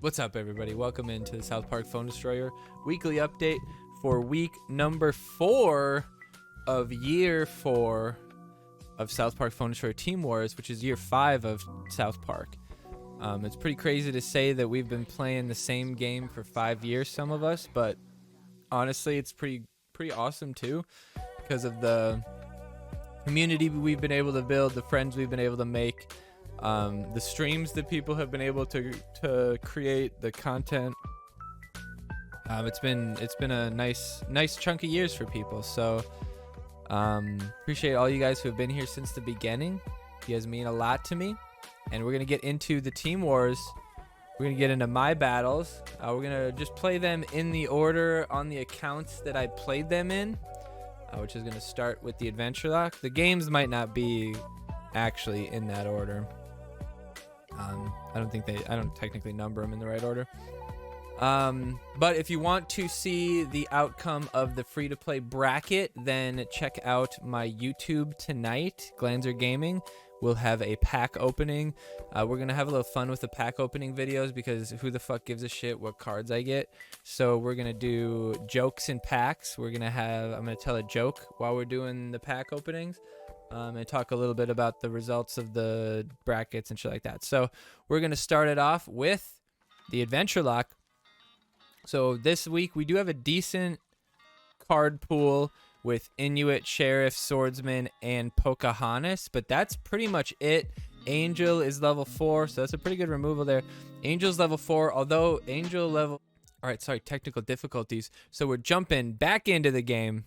What's up, everybody? Welcome into the South Park Phone Destroyer weekly update for week number 4 of year 4 of South Park Phone Destroyer Team Wars, which is year 5 of South Park. It's pretty crazy to say that we've been playing the same game for 5 years, some of us, but honestly, it's pretty awesome too, because of the community we've been able to build, the friends we've been able to make, the streams that people have been able to create, the content. It's been a nice chunk of years for people. So appreciate all you guys who have been here since the beginning. You guys mean a lot to me. And we're gonna get into the Team Wars. We're gonna get into my battles. We're gonna just play them in the order on the accounts that I played them in, which is gonna start with the Adventure Lock. The games might not be actually in that order. I don't technically number them in the right order. But if you want to see the outcome of the free-to-play bracket, then check out my YouTube tonight, Glanzer Gaming. We'll have a pack opening. We're gonna have a little fun with the pack opening videos because who the fuck gives a shit what cards I get? So we're gonna do jokes in packs. I'm gonna tell a joke while we're doing the pack openings. And talk a little bit about the results of the brackets and shit like that. So we're going to start it off with the Adventure Lock. So this week we do have a decent card pool with Inuit, Sheriff, Swordsman, and Pocahontas, but that's pretty much it. Angel is level 4, so that's a pretty good removal there. Angel's level 4, although Angel level... Alright, sorry, technical difficulties. So we're jumping back into the game.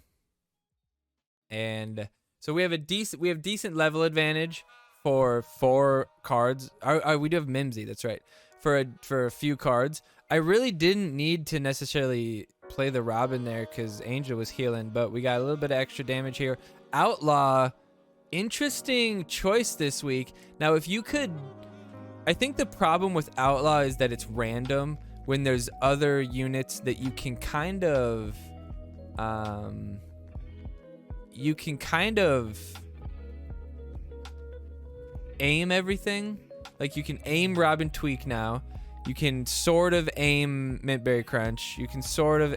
And... so we have decent level advantage for 4 cards. We do have Mimsy, that's right. For a few cards. I really didn't need to necessarily play the Robin there because Angel was healing, but we got a little bit of extra damage here. Outlaw, interesting choice this week. Now, if you could... I think the problem with Outlaw is that it's random when there's other units that you can kind of... aim everything. Like, you can aim Robin Tweak now. You can sort of aim Mintberry Crunch. You can sort of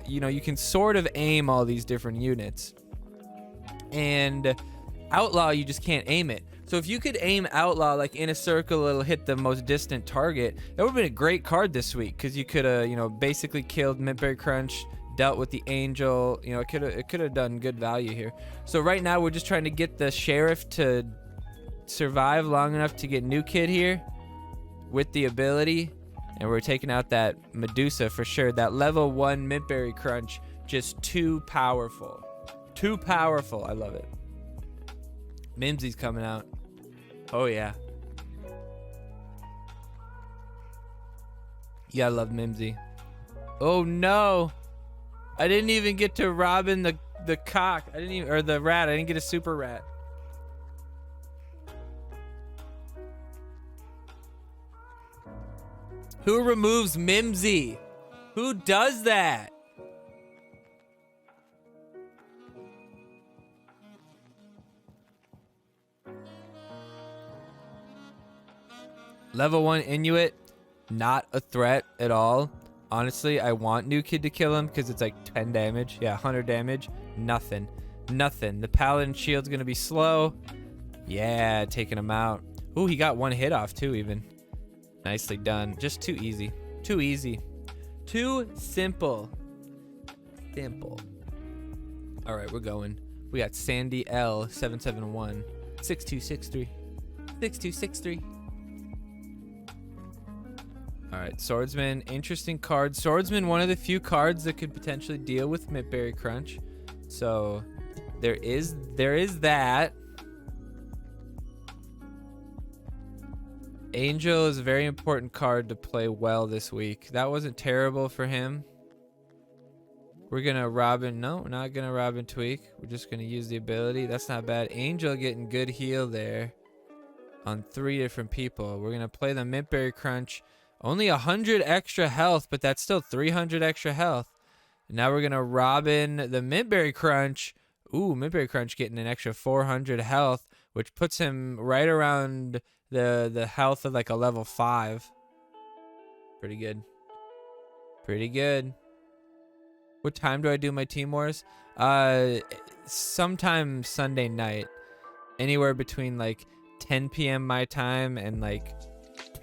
aim all these different units. And Outlaw, you just can't aim it. So if you could aim Outlaw like in a circle, it'll hit the most distant target. That would have been a great card this week because you could have, basically killed Mintberry Crunch, dealt with the Angel. It could have done good value here. So right now we're just trying to get the Sheriff to survive long enough to get New Kid here with the ability, and we're taking out that Medusa for sure. That level 1 Mintberry Crunch, just too powerful. I love it. Mimsy's coming out. Oh yeah, you gotta love Mimsy. Oh no, I didn't even get to Robin the cock. Or the rat. I didn't get a super rat. Who removes Mimsy? Who does that? Level 1 Inuit, not a threat at all. Honestly, I want New Kid to kill him because it's like 10 damage. Yeah, 100 damage. Nothing. The Paladin shield's going to be slow. Yeah, taking him out. Ooh, he got 1 hit off too even. Nicely done. Just too easy. Too simple. All right, we're going. We got Sandy L 771 6263 6263. All right, Swordsman, interesting card. Swordsman, one of the few cards that could potentially deal with Mintberry Crunch. So there is that. Angel is a very important card to play well this week. That wasn't terrible for him. We're gonna Robin. No, we're not gonna Robin Tweak. We're just gonna use the ability. That's not bad. Angel getting good heal there on 3 different people. We're gonna play the Mintberry Crunch. Only 100 extra health, but that's still 300 extra health. Now we're gonna Robin the Mintberry Crunch. Ooh, Mintberry Crunch getting an extra 400 health, which puts him right around the health of like a level 5. Pretty good. Pretty good. What time do I do my Team Wars? Sometime Sunday night. Anywhere between like 10 p.m. my time and like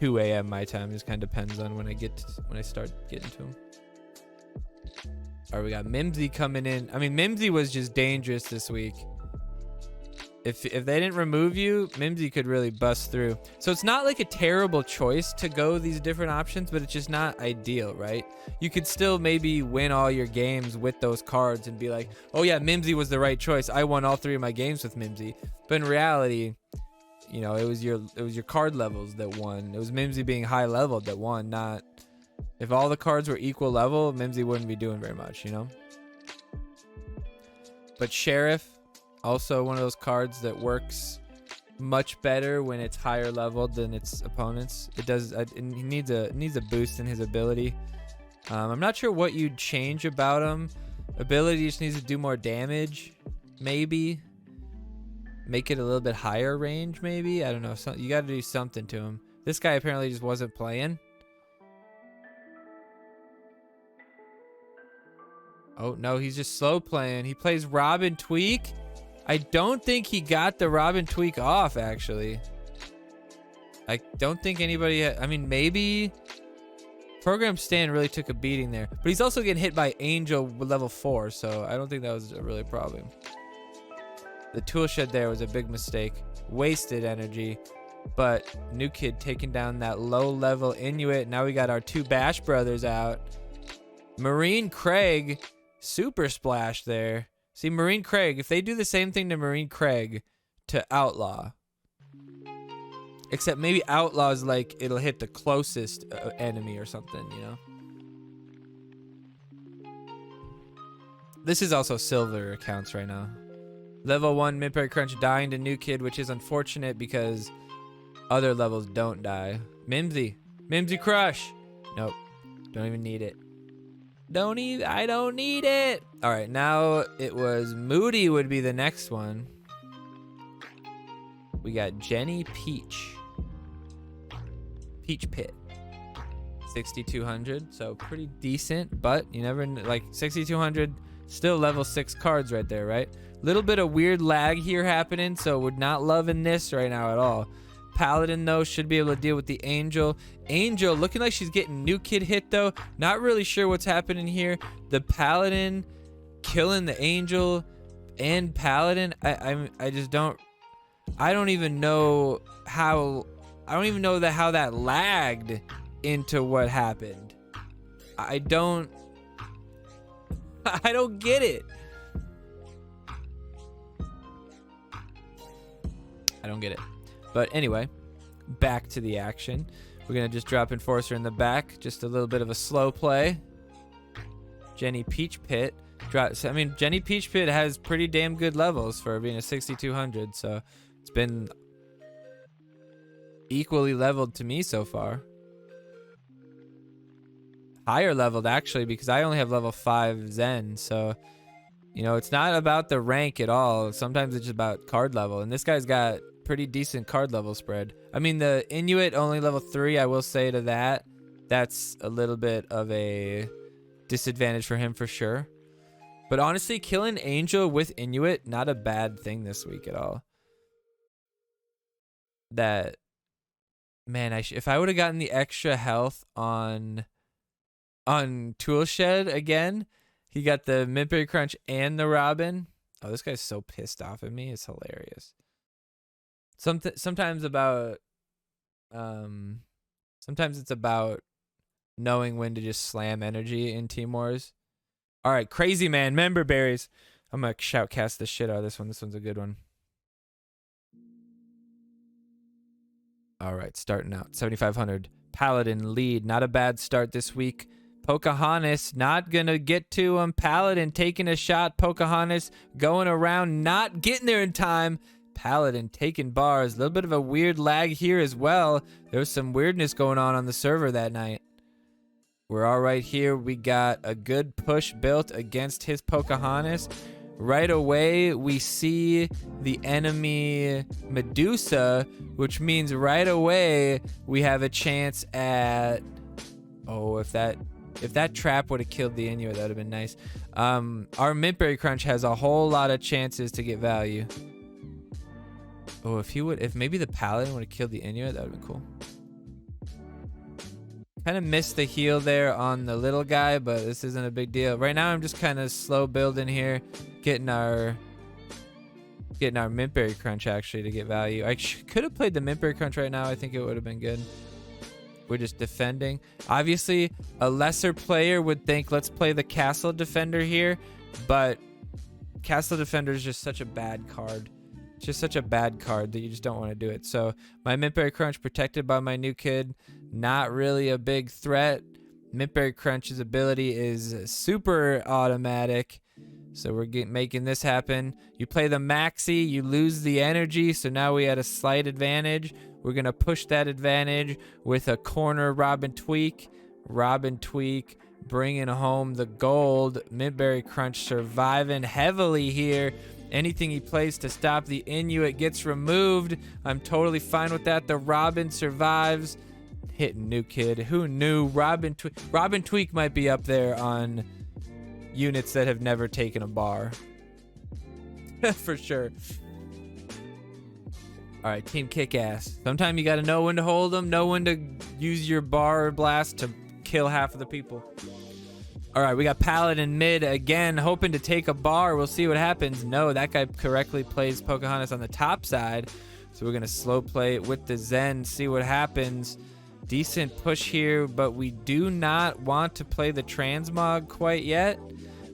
2 a.m. my time. Just kind of depends on when I start getting to them. All right, we got Mimsy coming in. I mean, Mimsy was just dangerous this week. If they didn't remove you, Mimsy could really bust through. So it's not like a terrible choice to go these different options, but it's just not ideal, right? You could still maybe win all your games with those cards and be like, oh yeah, Mimsy was the right choice. I won all 3 of my games with Mimsy. But in reality, you know, it was your card levels that won. It was Mimsy being high leveled that won, not if all the cards were equal level, Mimsy wouldn't be doing very much, you know? But Sheriff, also one of those cards that works much better when it's higher leveled than its opponents. It does. It needs a boost in his ability. I'm not sure what you'd change about him. Ability just needs to do more damage, maybe. Make it a little bit higher range, maybe. I don't know. You got to do something to him. This guy apparently just wasn't playing. Oh no, he's just slow playing. He plays Robin Tweak. I don't think he got the Robin Tweak off, actually. I don't think anybody... I mean, maybe... Program Stand really took a beating there. But he's also getting hit by Angel with level 4, so I don't think that was a really problem. The tool shed there was a big mistake. Wasted energy. But New Kid taking down that low-level Inuit. Now we got our 2 Bash brothers out. Marine Craig, super splash there. See, Marine Craig, if they do the same thing to Marine Craig to Outlaw, except maybe Outlaw's like it'll hit the closest enemy or something, you know? This is also silver accounts right now. Level 1 Midberry Crunch dying to New Kid, which is unfortunate because other levels don't die. Mimsy Crush. Nope, don't even need it. I don't need it. All right, now it was Moody would be the next one. We got Jenny Peach Pit, 6,200, so pretty decent, but you never, like 6,200, still level 6 cards right there, right? Little bit of weird lag here happening, so we're not loving this right now at all. Paladin, though, should be able to deal with the Angel. Angel looking like she's getting New Kid hit, though. Not really sure what's happening here. The Paladin killing the Angel and Paladin. I just don't... I don't even know how... I don't even know how that lagged into what happened. I don't get it. I don't get it. But anyway, back to the action. We're going to just drop Enforcer in the back. Just a little bit of a slow play. Jenny Peach Pit. I mean, Jenny Peach Pit has pretty damn good levels for being a 6,200. So it's been equally leveled to me so far. Higher leveled, actually, because I only have level 5 Zen. So, you know, it's not about the rank at all. Sometimes it's just about card level. And this guy's got pretty decent card level spread. I mean, the Inuit only level 3, I will say to that. That's a little bit of a disadvantage for him for sure. But honestly, killing Angel with Inuit, not a bad thing this week at all. That, man, if I would have gotten the extra health on Toolshed again, he got the Midberry Crunch and the Robin. Oh, this guy's so pissed off at me. It's hilarious. Sometimes it's about knowing when to just slam energy in Team Wars. All right, Crazy Man, Member Berries. I'm going to shoutcast the shit out of this one. This one's a good one. All right, starting out. 7,500. Paladin lead. Not a bad start this week. Pocahontas not going to get to him. Paladin taking a shot. Pocahontas going around, not getting there in time. Paladin taking bars. A little bit of a weird lag here as well. There was some weirdness going on the server that night. We're all right here. We got a good push built against his Pocahontas. Right away, we see the enemy Medusa, which means right away we have a chance at... Oh, if that If that trap would have killed the Inuit, that would have been nice. Our Mintberry Crunch has a whole lot of chances to get value. Oh, if maybe the Paladin would have killed the Inuit, that would have been cool. Kind of missed the heal there on the little guy, but this isn't a big deal. Right now, I'm just kind of slow building here, getting our Mintberry Crunch actually to get value. I could have played the Mintberry Crunch right now. I think it would have been good. We're just defending. Obviously, a lesser player would think, let's play the Castle Defender here, but Castle Defender is just such a bad card. It's just such a bad card that you just don't want to do it. So my Mintberry Crunch protected by my new kid. Not really a big threat. Mintberry Crunch's ability is super automatic. So we're making this happen. You play the Maxi, you lose the energy, so now we had a slight advantage. We're going to push that advantage with a corner Robin Tweak. Robin Tweak bringing home the gold. Mintberry Crunch surviving heavily here. Anything he plays to stop the Inuit gets removed. I'm totally fine with that. The Robin survives. Hitting new kid. Who knew? Robin Tweak might be up there on units that have never taken a bar. For sure. All right, team kick-ass. Sometimes you got to know when to hold them, know when to use your bar or blast to kill half of the people. All right, we got Paladin mid again, hoping to take a bar. We'll see what happens. No, that guy correctly plays Pocahontas on the top side. So we're going to slow play it with the Zen, see what happens. Decent push here, but we do not want to play the Transmog quite yet.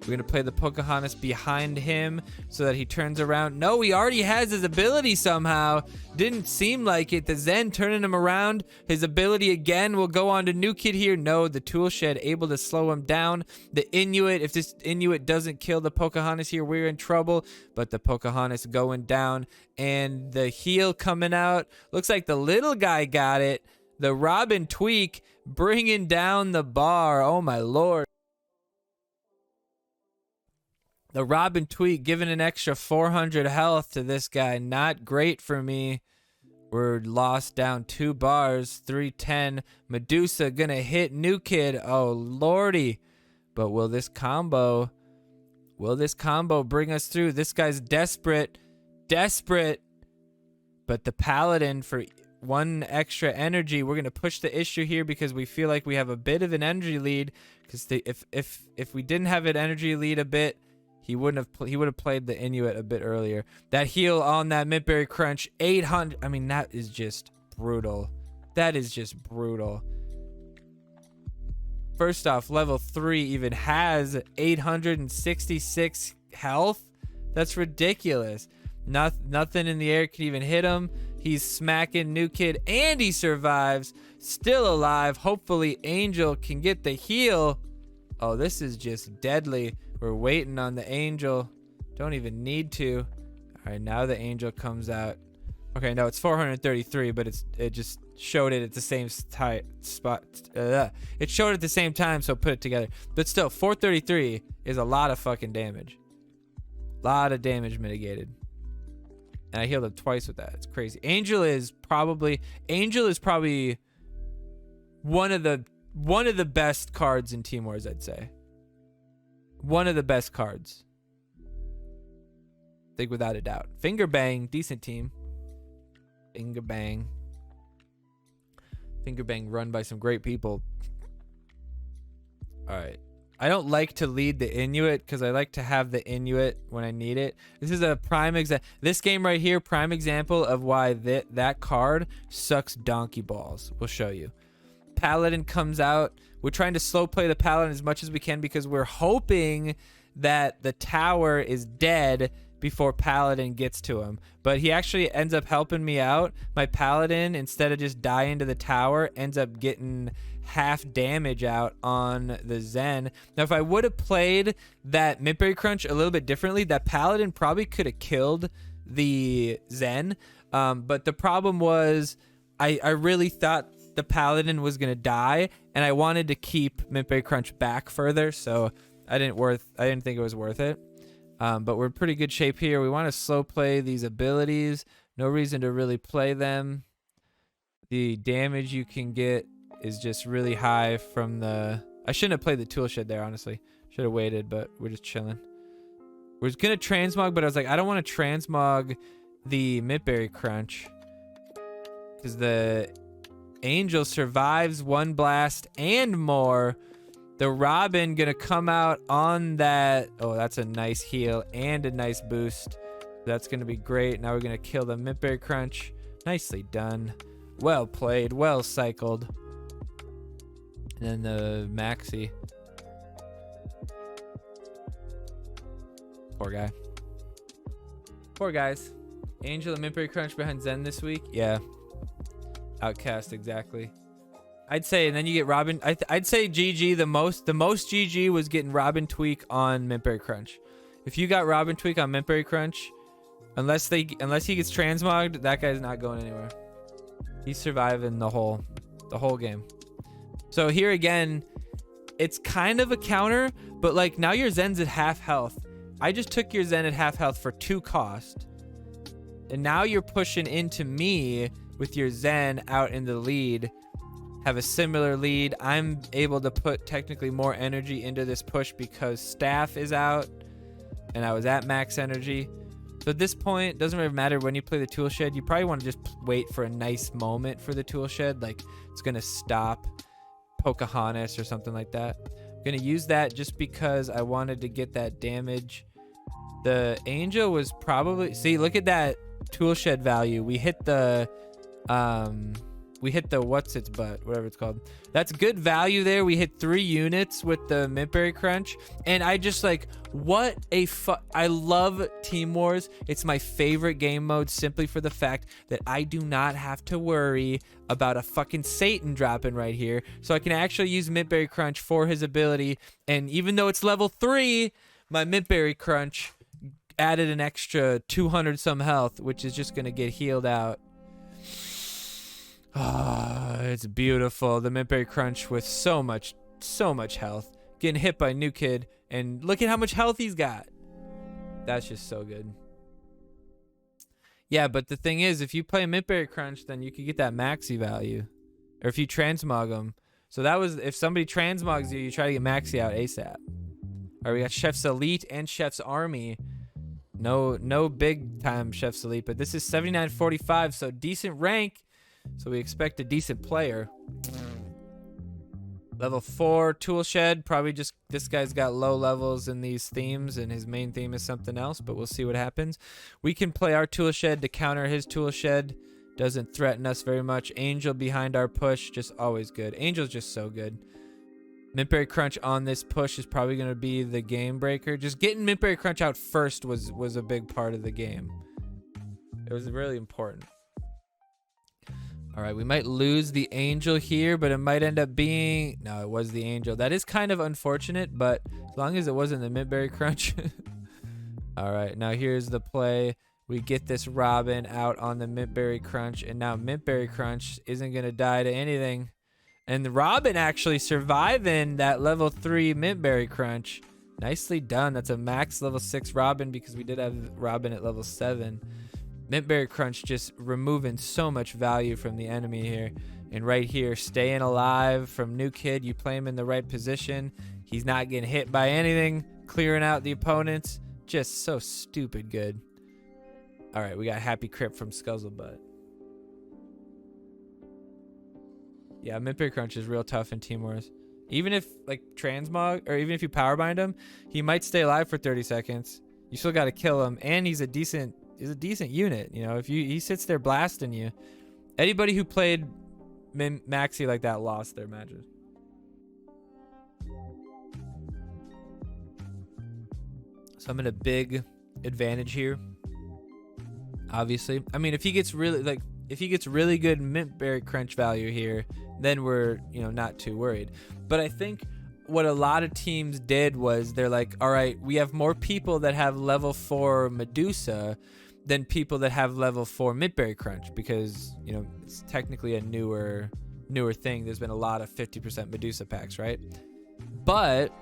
We're going to play the Pocahontas behind him so that he turns around. No, he already has his ability somehow. Didn't seem like it. The Zen turning him around. His ability again will go on to New Kid here. No, the Tool Shed able to slow him down. The Inuit, if this Inuit doesn't kill the Pocahontas here, we're in trouble. But the Pocahontas going down and the heal coming out. Looks like the little guy got it. The Robin Tweak bringing down the bar. Oh, my Lord. The Robin Tweak giving an extra 400 health to this guy. Not great for me. We're lost down 2 bars. 310. Medusa gonna hit New Kid. Oh, Lordy. But will this combo bring us through? This guy's desperate. Desperate. But the Paladin for 1 extra energy. We're gonna push the issue here because we feel like we have a bit of an energy lead. Because if we didn't have an energy lead a bit, he would have played the Inuit a bit earlier. That heal on that Mintberry Crunch, 800. I mean, that is just brutal. That is just brutal. First off, level 3 even has 866 health. That's ridiculous. Nothing in the air can even hit him. He's smacking New Kid and he survives. Still alive. Hopefully Angel can get the heal. Oh, this is just deadly. We're waiting on the Angel. Don't even need to. All right, now the Angel comes out. Okay, no, it's 433, but it just showed it at the same spot. It showed it at the same time, so put it together. But still, 433 is a lot of fucking damage. Lot of damage mitigated. And I healed him twice with that. It's crazy. Angel is probably one of the best cards in Team Wars, I'd say. One of the best cards. I think without a doubt. Finger Bang, decent team. Finger Bang. Finger Bang run by some great people. All right. I don't like to lead the Inuit because I like to have the Inuit when I need it. This is a prime example. This game right here, prime example of why that card sucks donkey balls. We'll show you. Paladin comes out. We're trying to slow play the Paladin as much as we can because we're hoping that the tower is dead before Paladin gets to him. But he actually ends up helping me out. My Paladin, instead of just dying to the tower, ends up getting half damage out on the Zen. Now, if I would have played that Mintberry Crunch a little bit differently, that Paladin probably could have killed the Zen. But the problem was I really thought the Paladin was gonna die, and I wanted to keep Mintberry Crunch back further, so I didn't think it was worth it. But we're in pretty good shape here. We want to slow play these abilities. No reason to really play them. The damage you can get is just really high from the I shouldn't have played the tool shed there, honestly. Should have waited, but we're just chilling. We're gonna transmog, but I was like, I don't want to transmog the Midberry Crunch. Because the Angel survives one blast and more. The Robin gonna come out on that. Oh, that's a nice heal and a nice boost. That's gonna be great. Now we're gonna kill the Midberry Crunch. Nicely done. Well played. Well cycled. And then the Maxi. Poor guy. Poor guys. Angel and Midberry Crunch behind Zen this week. Yeah. Outcast, exactly. I'd say, and then you get Robin. I'd say GG the most. The most GG was getting Robin Tweak on Midberry Crunch. If you got Robin Tweak on Midberry Crunch, unless he gets transmogged, that guy's not going anywhere. He's surviving the whole game. So here again, it's kind of a counter, but like now your Zen's at half health. I just took your Zen at half health for 2 cost. And now you're pushing into me with your Zen out in the lead. Have a similar lead. I'm able to put technically more energy into this push because Staff is out and I was at max energy. So at this point, doesn't really matter when you play the tool shed. You probably want to just wait for a nice moment for the tool shed. Like it's going to stop Pocahontas or something like that. I'm going to use that just because I wanted to get that damage. The Angel was probably... See, look at that tool shed value. We hit the what's its butt, whatever it's called. That's good value there. We hit 3 units with the Midberry Crunch, and I just like, what a I love Team Wars. It's my favorite game mode simply for the fact that I do not have to worry about a fucking Satan dropping right here, so I can actually use Midberry Crunch for his ability. And even though it's level 3, my Midberry Crunch added an extra 200 some health, which is just gonna get healed out. Ah, oh, it's beautiful. The Midberry Crunch with so much health. Getting hit by New Kid, and look at how much health he's got. That's just so good. Yeah, but the thing is, if you play a Midberry Crunch, then you could get that maxi value. Or if you transmog them. So that was, if somebody transmogs you, you try to get maxi out ASAP. Alright, we got Chef's Elite and Chef's Army. No big time Chef's Elite, but this is 7945, so decent rank. So we expect a decent player. Level 4 tool shed, probably just this guy's got low levels in these themes and his main theme is something else, but we'll see what happens. We can play our tool shed to counter his tool shed. Doesn't threaten us very much. Angel behind our push, just always good. Angel's just so good. Midberry Crunch on this push is probably going to be the game breaker. Just getting Midberry Crunch out first was a big part of the game. It was really important. All right, we might lose the Angel here, but it might end up being... No, it was the Angel. That is kind of unfortunate, but as long as it wasn't the Midberry Crunch. All right, now here's the play. We get this Robin out on the Midberry Crunch, and now Midberry Crunch isn't going to die to anything. And the Robin actually surviving that level 3 Midberry Crunch. Nicely done. That's a max level 6 Robin because we did have Robin at level 7. Midberry Crunch just removing so much value from the enemy here. And right here, staying alive from New Kid. You play him in the right position. He's not getting hit by anything. Clearing out the opponents. Just so stupid good. All right, we got Happy Crip from Scuzzlebutt. Yeah, Midberry Crunch is real tough in Team Wars. Even if, like, transmog, or even if you power bind him, he might stay alive for 30 seconds. You still got to kill him, and he's a decent unit. You know, if he sits there blasting you. Anybody who played Maxi like that lost their matches. So I'm in a big advantage here. Obviously, I mean, if he gets really good Midberry Crunch value here, then we're, you know, not too worried. But I think what a lot of teams did was they're like, all right, we have more people that have level 4 Medusa than people that have level 4 Midberry Crunch because, you know, it's technically a newer thing. There's been a lot of 50% Medusa packs, right? But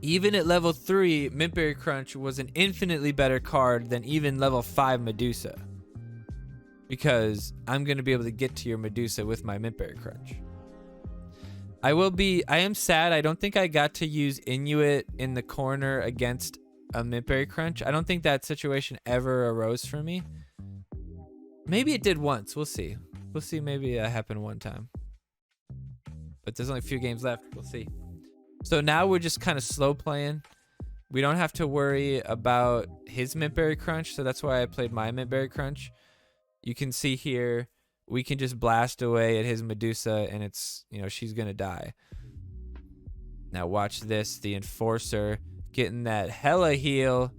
even at level 3, Midberry Crunch was an infinitely better card than even level 5 Medusa. Because I'm going to be able to get to your Medusa with my Midberry Crunch. I am sad. I don't think I got to use Inuit in the corner against a Mintberry Crunch. I don't think that situation ever arose for me. Maybe it did once. We'll see. We'll see. Maybe that happened one time. But there's only a few games left. We'll see. So now we're just kind of slow playing. We don't have to worry about his Mintberry Crunch. So that's why I played my Mintberry Crunch. You can see here, we can just blast away at his Medusa and it's, you know, she's going to die. Now watch this. The Enforcer getting that hella heal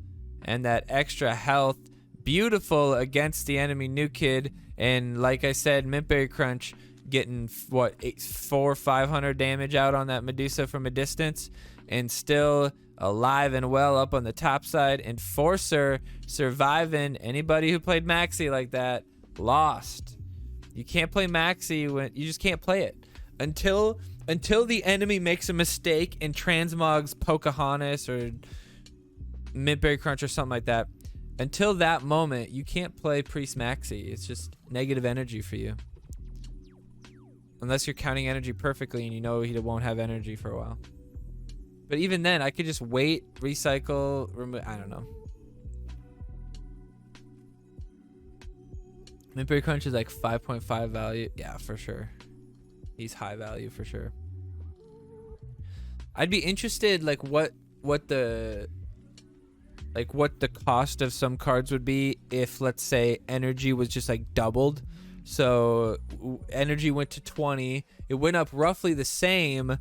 and that extra health. Beautiful against the enemy New Kid. And like I said, Mintberry Crunch getting what, 400-500 damage out on that Medusa from a distance, and still alive and well up on the top side. Enforcer surviving. Anybody who played Maxi like that lost. You can't play Maxi when you just can't play it until the enemy makes a mistake and transmogs Pocahontas or Mintberry Crunch or something like that. Until that moment, you can't play Priest Maxi. It's just negative energy for you. Unless you're counting energy perfectly and you know he won't have energy for a while. But even then, I could just wait, recycle, remove. I don't know. Mintberry Crunch is like 5.5 value. Yeah, for sure. He's high value for sure. I'd be interested, like what the cost of some cards would be if, let's say, energy was just like doubled. So energy went to 20. It went up roughly the same,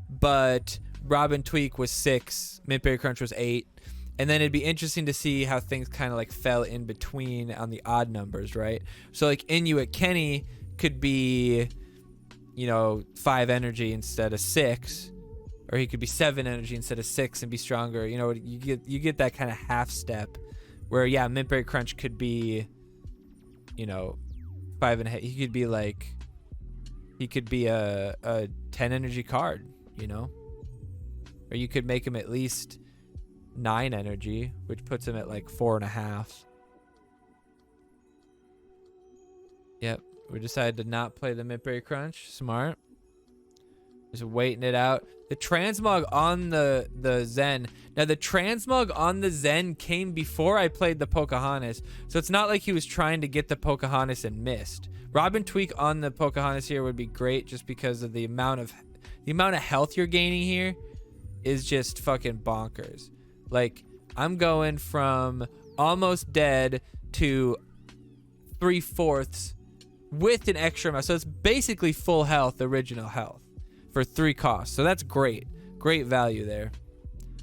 but Robin Tweak was 6, Mintberry Crunch was 8. And then it'd be interesting to see how things kind of like fell in between on the odd numbers, right? So like Inuit Kenny could be, you know, 5 energy instead of 6, or he could be 7 energy instead of 6 and be stronger. You know, you get that kind of half step where, yeah, Mintberry Crunch could be, you know, 5.5. He could be a 10 energy card, you know, or you could make him at least 9 energy, which puts him at like 4.5. Yep, we decided to not play the Mintberry Crunch. Smart. Just waiting it out. The transmog on the Zen. Now the transmog on the Zen came before I played the Pocahontas, so it's not like he was trying to get the Pocahontas and missed. Robin Tweak on the Pocahontas here would be great, just because of the amount of health you're gaining here is just fucking bonkers. Like, I'm going from almost dead to 3/4 with an extra amount. So it's basically full health, original health, for 3 costs. So that's great. Great value there.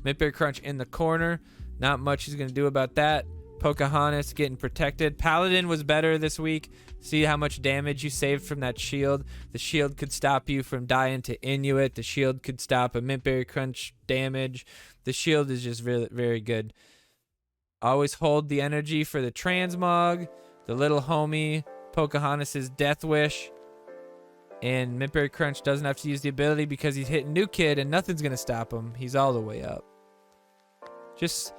Mintberry Crunch in the corner. Not much he's going to do about that. Pocahontas getting protected. Paladin was better this week. See how much damage you saved from that shield. The shield could stop you from dying to Inuit. The shield could stop a Mintberry Crunch damage. The shield is just really very good. Always hold the energy for the transmog. The little homie, Pocahontas' Death Wish. And Mintberry Crunch doesn't have to use the ability because he's hitting New Kid and nothing's going to stop him. He's all the way up. Just,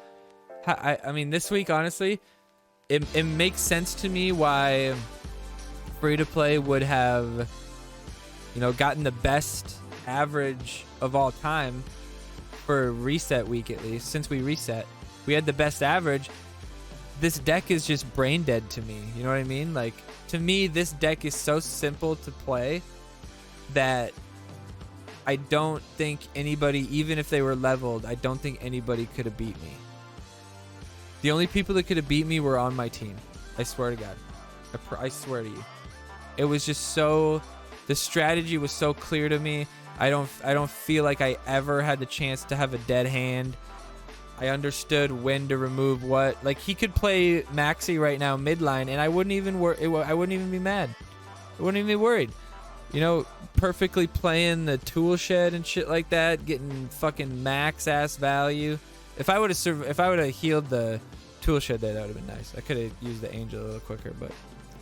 I mean, this week, honestly, it makes sense to me why free-to-play would have, you know, gotten the best average of all time for reset week, at least. Since we reset, we had the best average. This deck is just brain dead to me. You know what I mean? Like, to me, this deck is so simple to play that I don't think anybody, even if they were leveled, I don't think anybody could have beat me. The only people that could have beat me were on my team. I swear to God. I swear to you. It was just so, the strategy was so clear to me. I don't feel like I ever had the chance to have a dead hand. I understood when to remove what. Like, he could play Maxi right now midline, and I wouldn't even I wouldn't even be mad. I wouldn't even be worried. You know, perfectly playing the tool shed and shit like that, getting fucking max ass value. If I would have healed the tool shed there, that would have been nice. I could have used the angel a little quicker, but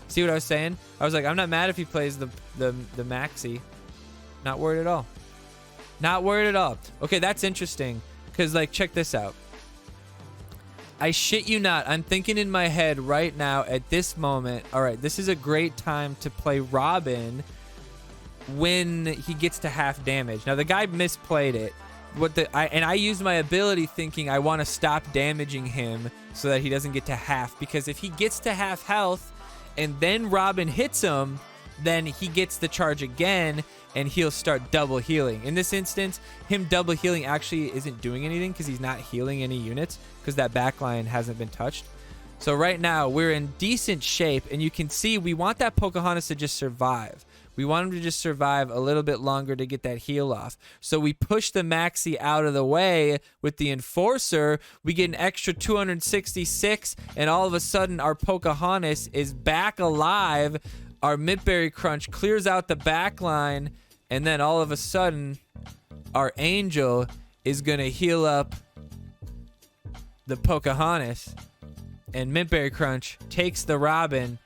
see what I was saying? I was like, I'm not mad if he plays the Maxi. Not worried at all. Not worried at all. Okay, that's interesting. Because, like, check this out. I shit you not. I'm thinking in my head right now at this moment, all right, this is a great time to play Robin when he gets to half damage. Now the guy misplayed it. I used my ability thinking I want to stop damaging him so that he doesn't get to half, because if he gets to half health and then Robin hits him, then he gets the charge again and he'll start double healing. In this instance, him double healing actually isn't doing anything because he's not healing any units because that backline hasn't been touched. So right now we're in decent shape, and you can see we want that Pocahontas to just survive. We want him to just survive a little bit longer to get that heal off. So we push the Maxi out of the way with the Enforcer. We get an extra 266, and all of a sudden our Pocahontas is back alive. Our Mintberry Crunch clears out the back line, and then all of a sudden our Angel is going to heal up the Pocahontas, and Mintberry Crunch takes the Robin,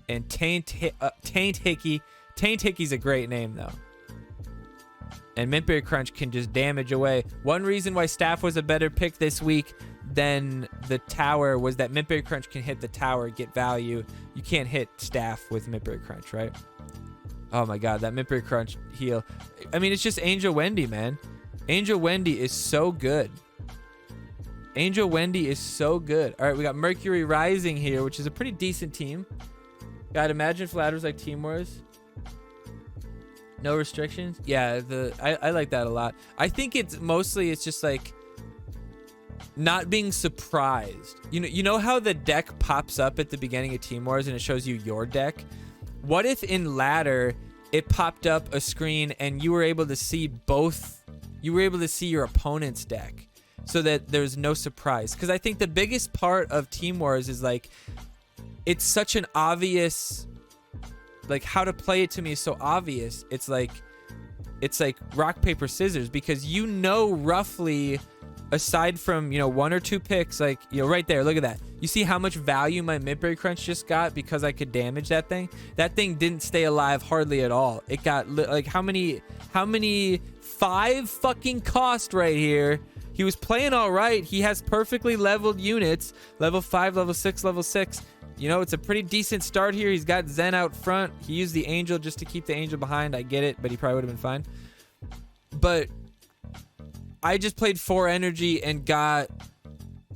and Taint Hickey. Taint Hickey's a great name, though. And Mintberry Crunch can just damage away. One reason why Staff was a better pick this week than the tower was that Mintberry Crunch can hit the tower, get value. You can't hit Staff with Mintberry Crunch, right? Oh my god, that Mintberry Crunch heal. I mean, it's just Angel Wendy, man. Angel Wendy is so good. Angel Wendy is so good. All right, we got Mercury Rising here, which is a pretty decent team. God, imagine Flatters like Team Wars. No restrictions. Yeah, I like that a lot. I think it's just like not being surprised. You know how the deck pops up at the beginning of Team Wars and it shows you your deck? What if in ladder it popped up a screen and you were able to see both? You were able to see your opponent's deck so that there's no surprise. Because I think the biggest part of Team Wars is like it's such an obvious. Like, how to play it to me is so obvious. It's like rock, paper, scissors, because you know roughly, aside from, one or two picks, like, right there, look at that. You see how much value my Mintberry Crunch just got because I could damage that thing? That thing didn't stay alive hardly at all. It got, like, how many 5 fucking cost right here. He was playing all right. He has perfectly leveled units, level 5, level 6, level 6. It's a pretty decent start here. He's got Zen out front. He used the Angel just to keep the Angel behind. I get it, but he probably would have been fine. But I just played 4 energy and got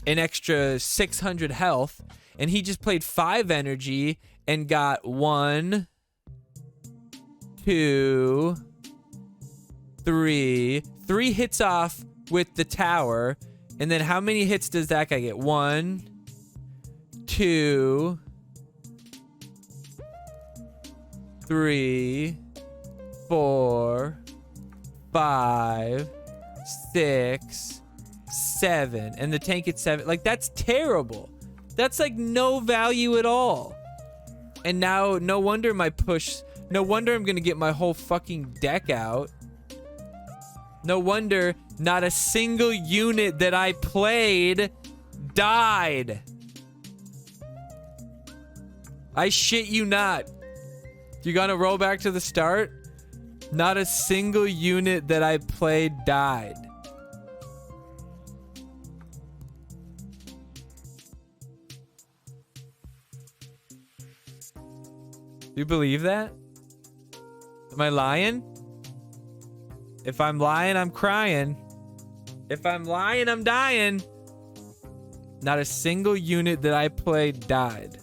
an extra 600 health. And he just played 5 energy and got 1, 2, 3. 3 hits off with the tower. And then how many hits does that guy get? 1, 2, 3, 4, 5, 6, 7, and the tank gets 7. Like, that's terrible. That's like no value at all. And now, no wonder I'm gonna get my whole fucking deck out. No wonder not a single unit that I played died. I shit you not. You gonna roll back to the start? Not a single unit that I played died. You believe that? Am I lying? If I'm lying, I'm crying. If I'm lying, I'm dying. Not a single unit that I played died.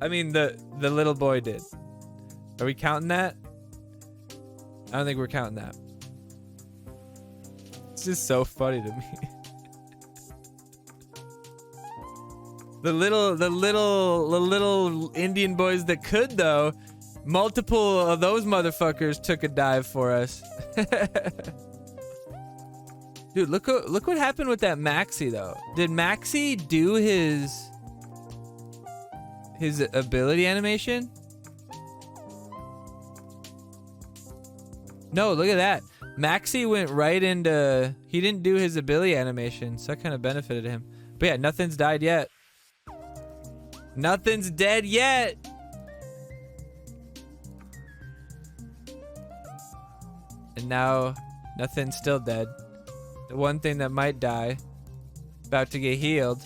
I mean, the little boy did. Are we counting that? I don't think we're counting that. It's just so funny to me. The little Indian boys that could, though, multiple of those motherfuckers took a dive for us. Dude, look what happened with that Maxi, though. Did Maxi do his ability animation? No, look at that. Maxi went right into... He didn't do his ability animation, so that kind of benefited him. But yeah, nothing's died yet. Nothing's dead yet. And now, nothing's still dead. The one thing that might die, about to get healed,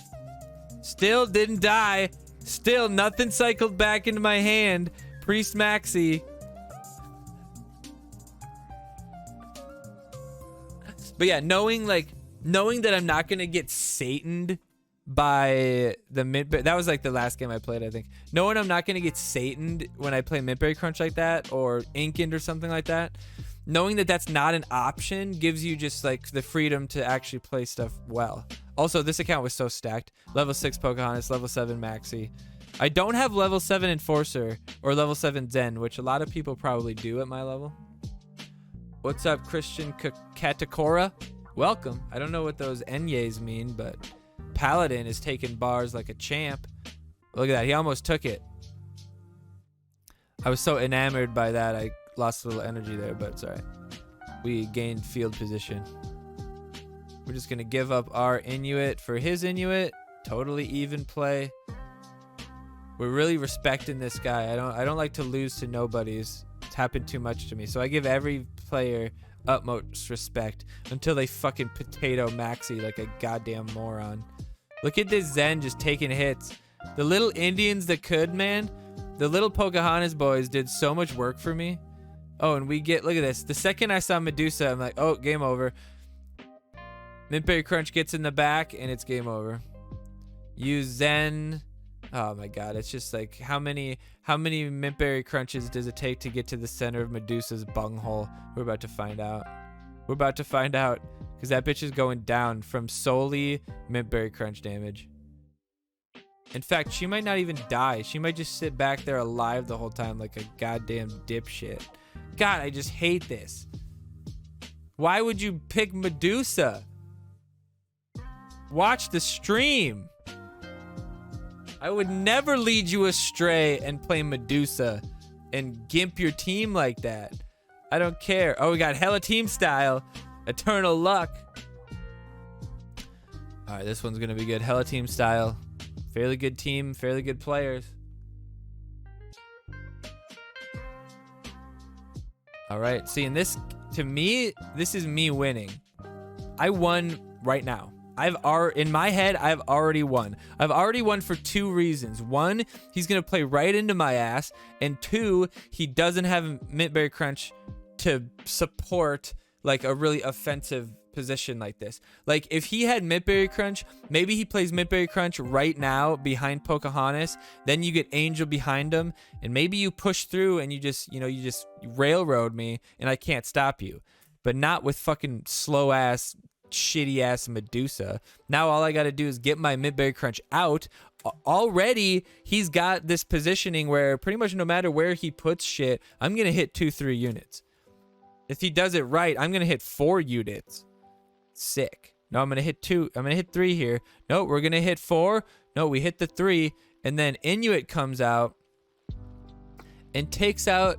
still didn't die. Still, nothing cycled back into my hand. Priest Maxi. But yeah, knowing that I'm not going to get Sataned by the Mintberry. That was like the last game I played, I think. Knowing I'm not going to get Sataned when I play Mintberry Crunch like that, or Inkened or something like that. Knowing that that's not an option gives you just like the freedom to actually play stuff well. Also, this account was so stacked. Level 6 Pocahontas, level 7 Maxi. I don't have level 7 Enforcer or level 7 Zen, which a lot of people probably do at my level. What's up, Christian Katakora? Welcome. I don't know what those Enyes mean, but Paladin is taking bars like a champ. Look at that. He almost took it. I was so enamored by that, I lost a little energy there, but it's all right. We gained field position. We're just going to give up our Inuit for his Inuit. Totally even play. We're really respecting this guy. I don't like to lose to nobodies. It's happened too much to me. So I give every player utmost respect until they fucking potato Maxi like a goddamn moron. Look at this Zen just taking hits. The little Indians that could, man. The little Pocahontas boys did so much work for me. Oh, and we get, look at this. The second I saw Medusa, I'm like, oh, game over. Mintberry Crunch gets in the back, and it's game over. Use Zen. Oh my god, it's just like, how many Mintberry Crunches does it take to get to the center of Medusa's bunghole? We're about to find out. We're about to find out, because that bitch is going down from solely Mintberry Crunch damage. In fact, she might not even die. She might just sit back there alive the whole time like a goddamn dipshit. God, I just hate this. Why would you pick Medusa? Watch the stream. I would never lead you astray and play Medusa and gimp your team like that. I don't care. Oh, we got hella team style. Eternal luck. All right, this one's going to be good. Hella team style. Fairly good team, fairly good players. All right, see, and this, to me, this is me winning. I won right now. In my head, I've already won. I've already won for two reasons. One, he's going to play right into my ass. And two, he doesn't have Mintberry Crunch to support like a really offensive position like this. Like if he had Mintberry Crunch, maybe he plays Mintberry Crunch right now behind Pocahontas, then you get Angel behind him, and maybe you push through and you just railroad me and I can't stop you. But not with fucking slow ass, shitty ass Medusa. Now all I gotta do is get my Mintberry Crunch out. Already he's got this positioning where pretty much no matter where he puts shit, I'm gonna hit 2-3 units. If he does it right, I'm gonna hit 4 units. Sick. No, I'm gonna hit 2. I'm gonna hit 3 here. No, we're gonna hit 4. No, we hit the 3, and then Inuit comes out and takes out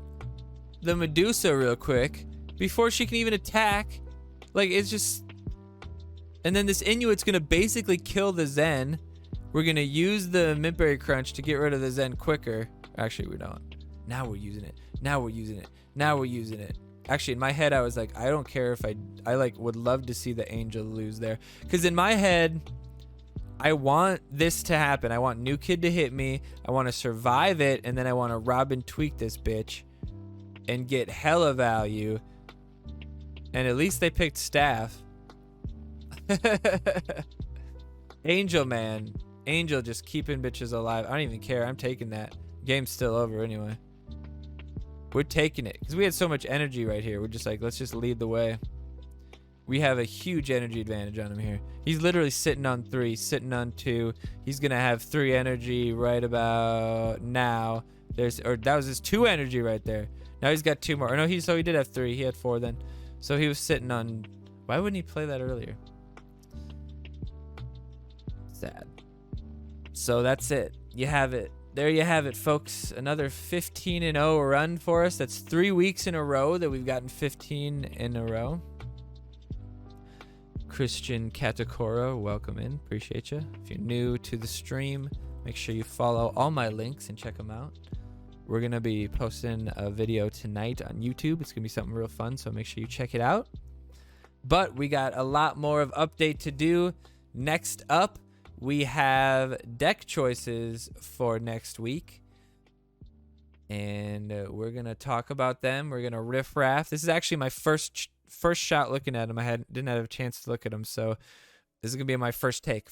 the Medusa real quick before she can even attack. Like, it's just, and then this Inuit's gonna basically kill the Zen. We're gonna use the Mintberry Crunch to get rid of the Zen quicker. Actually, we don't. Now we're using it. Now we're using it. Now we're using it. Actually, in my head, I was like, I don't care if I like would love to see the Angel lose there. Because in my head, I want this to happen. I want New Kid to hit me. I want to survive it. And then I want to Robin tweak this bitch and get hella value. And at least they picked Staff. Angel, man. Angel just keeping bitches alive. I don't even care. I'm taking that. Game's still over anyway. We're taking it because we had so much energy right here. We're just like, let's just lead the way. We have a huge energy advantage on him here. He's literally sitting on 3, sitting on 2. He's gonna have 3 energy right about now. That was his 2 energy right there. Now he's got 2 more. Or no, he did have 3. He had 4 then. So he was sitting on. Why wouldn't he play that earlier? Sad. So that's it. You have it. There you have it, folks. Another 15-0 run for us. That's 3 weeks in a row that we've gotten 15 in a row. Christian Katakora, welcome in. Appreciate you. If you're new to the stream, make sure you follow all my links and check them out. We're going to be posting a video tonight on YouTube. It's going to be something real fun, so make sure you check it out. But we got a lot more of update to do. Next up, we have deck choices for next week. And we're going to talk about them. We're going to riff-raff. This is actually my first shot looking at them. I didn't have a chance to look at them, so this is going to be my first take.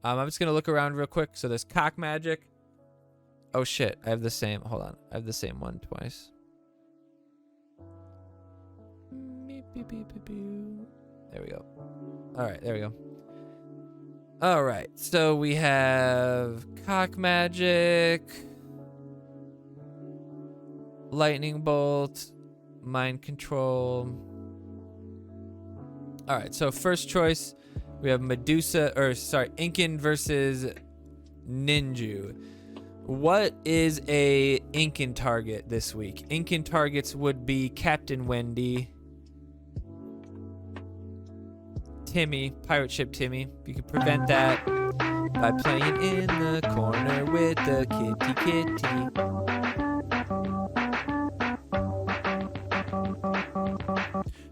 I'm just going to look around real quick. So there's Cock Magic. Oh, shit. I have the same. Hold on. I have the same one twice. There we go. All right. There we go. All right. So we have Cock Magic, Lightning Bolt, Mind Control. All right. So first choice, we have Inkin versus Ninju. What is a Inkin target this week? Inkin targets would be Captain Wendy, Timmy, Pirate Ship Timmy. You can prevent that by playing in the corner with the kitty.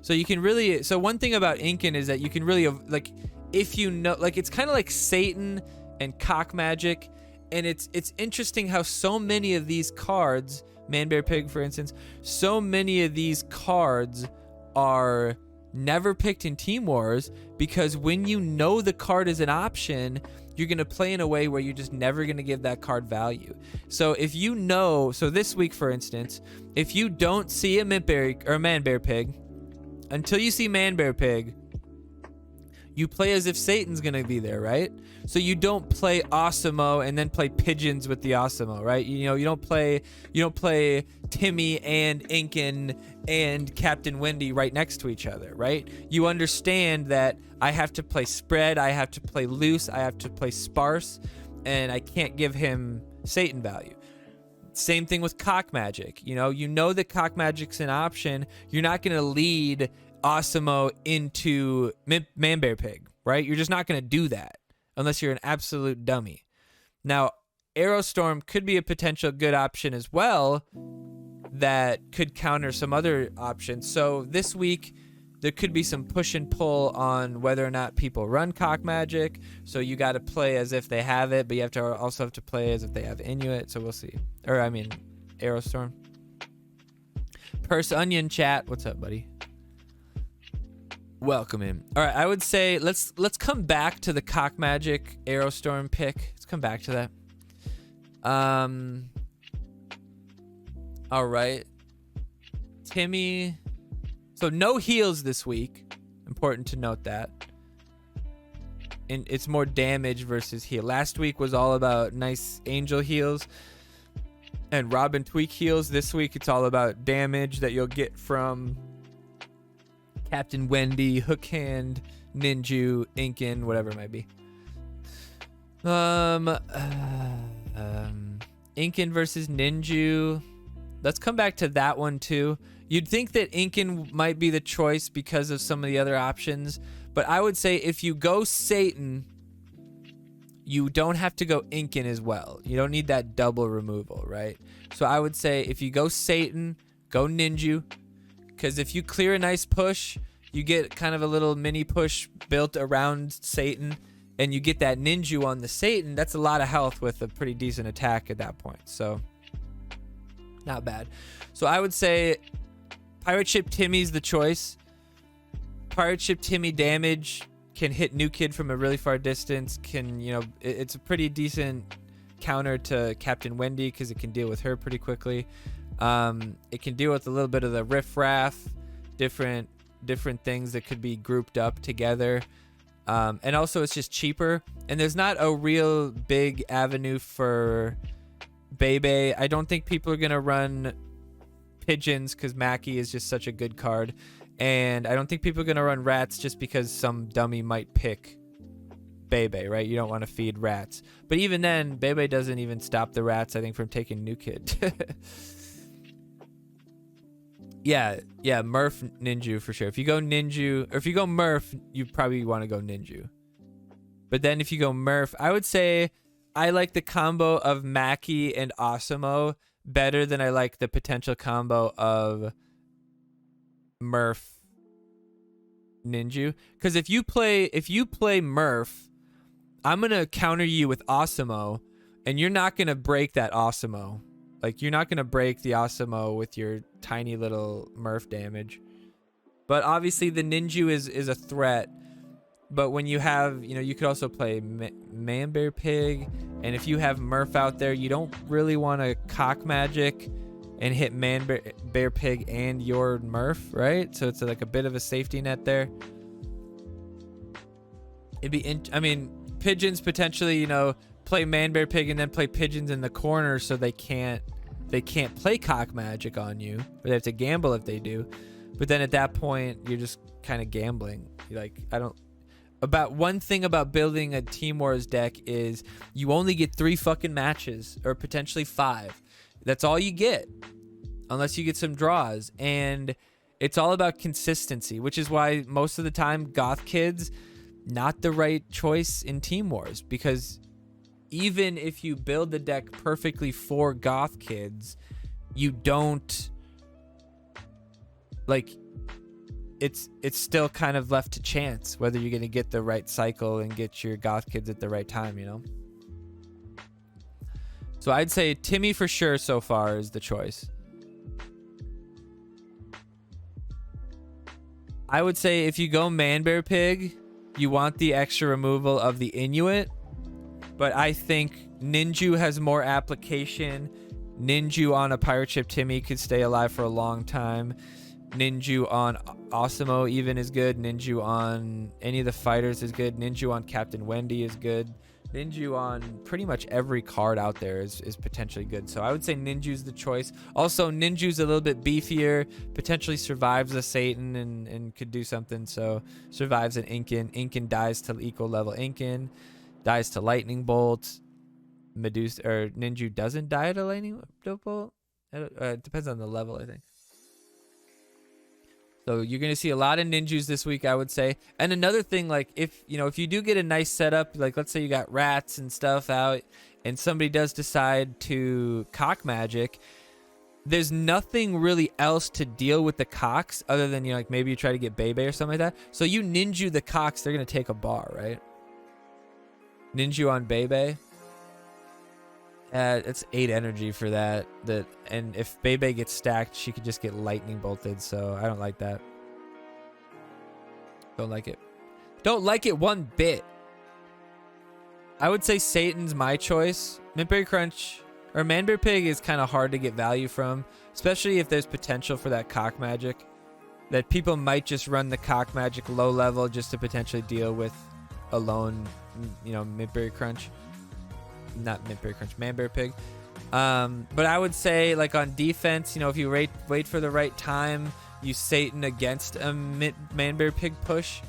So you can really, so one thing about Inkin is that you can really, like, if you know, like, it's kind of like Satan and Cock Magic, and it's interesting how so many of these cards, Man Bear Pig for instance, so many of these cards are never picked in Team Wars, because when you know the card is an option, you're going to play in a way where you're just never going to give that card value. So if you know, so this week for instance, if you don't see a Man Bear Pig, until you see Man Bear Pig, you play as if Satan's going to be there, right? So you don't play Osimo and then play Pigeons with the Osimo, right? You know, you don't play Timmy and Inkin and Captain Wendy right next to each other, right? You understand that I have to play spread, I have to play loose, I have to play sparse, and I can't give him Satan value. Same thing with Cock Magic. You know that Cock Magic's an option. You're not going to lead Osimo into Man Bear Pig, right? You're just not going to do that unless you're an absolute dummy. Now, Aerostorm could be a potential good option as well that could counter some other options. So this week, there could be some push and pull on whether or not people run Cock Magic. So you got to play as if they have it, but you also have to play as if they have Inuit. So we'll see. Aerostorm. Purse Onion chat. What's up, buddy? Welcome in. All right, I would say let's come back to the Cock Magic Aerostorm pick. Let's come back to that. All right. Timmy. So no heals this week. Important to note that. And it's more damage versus heal. Last week was all about nice angel heals and Robin Tweak heals. This week it's all about damage that you'll get from Captain Wendy, Hook Hand, Ninju, Inkin, whatever it might be. Inkin versus Ninju. Let's come back to that one too. You'd think that Inkin might be the choice because of some of the other options, but I would say if you go Satan, you don't have to go Inkin as well. You don't need that double removal, right? So I would say if you go Satan, go Ninju. Because if you clear a nice push, you get kind of a little mini push built around Satan, and you get that Ninju on the Satan. That's a lot of health with a pretty decent attack at that point. So, not bad. So I would say Pirate Ship Timmy's the choice. Pirate Ship Timmy damage can hit New Kid from a really far distance. It's a pretty decent counter to Captain Wendy because it can deal with her pretty quickly. It can deal with a little bit of the riff-raff, different things that could be grouped up together. And also it's just cheaper. And there's not a real big avenue for Bebe. I don't think people are going to run Pigeons because Mackie is just such a good card. And I don't think people are going to run Rats just because some dummy might pick Bebe, right? You don't want to feed Rats. But even then, Bebe doesn't even stop the Rats, I think, from taking New Kid. Yeah, Murph Ninju for sure. If you go Ninju, or if you go Murph, you probably want to go Ninju. But then if you go Murph, I would say I like the combo of Mackie and Osimo better than I like the potential combo of Murph Ninju, because if you play Murph, I'm gonna counter you with Osimo, and you're not gonna break that Osimo. Like, you're not gonna break the Osimo with your tiny little Murph damage. But obviously the Ninju is a threat. But when you have, you could also play Man-Bear Pig, and if you have Murph out there, you don't really want to cock magic and hit Man-Bear Pig and your Murph, right? So it's like a bit of a safety net there. It'd be, pigeons potentially, play Man-Bear Pig and then play pigeons in the corner so they can't play cock magic on you, or they have to gamble if they do. But then at that point, you're just kind of gambling. One thing about building a Team Wars deck is you only get 3 fucking matches, or potentially 5. That's all you get, unless you get some draws. And it's all about consistency, which is why most of the time Goth Kids, not the right choice in Team Wars, because even if you build the deck perfectly for Goth Kids, you don't, it's still kind of left to chance whether you're going to get the right cycle and get your Goth Kids at the right time, So I'd say Timmy for sure so far is the choice. I would say if you go Man-Bear Pig, you want the extra removal of the Inuit, but I think Ninju has more application. Ninju on a Pirate Ship Timmy could stay alive for a long time. Ninju on Osimo even is good. Ninju on any of the fighters is good. Ninju on Captain Wendy is good. Ninju on pretty much every card out there is potentially good. So I would say Ninju's the choice. Also, Ninju's a little bit beefier, potentially survives a Satan and could do something. So survives an Incan. Incan dies to equal level Incan. Dies to Lightning Bolt. Medusa or Ninju doesn't die to Lightning Bolt. It depends on the level, I think. So you're going to see a lot of Ninjus this week, I would say. And another thing, if you do get a nice setup, let's say you got rats and stuff out and somebody does decide to cock magic, there's nothing really else to deal with the cocks other than, maybe you try to get Bebe or something like that. So you Ninju the cocks, they're going to take a bar, right? Ninju on Bebe. It's 8 energy for that. And if Bebe gets stacked, she could just get lightning bolted. So I don't like that. Don't like it. Don't like it one bit. I would say Satan's my choice. Mintberry Crunch or Man-Bear Pig is kind of hard to get value from, especially if there's potential for that cock magic. That people might just run the cock magic low level just to potentially deal with a lone, Mintberry Crunch. Not Mintberry Crunch, Man-Bear Pig. But I would say, on defense, if you wait for the right time, you Satan against a Man-Bear Pig push,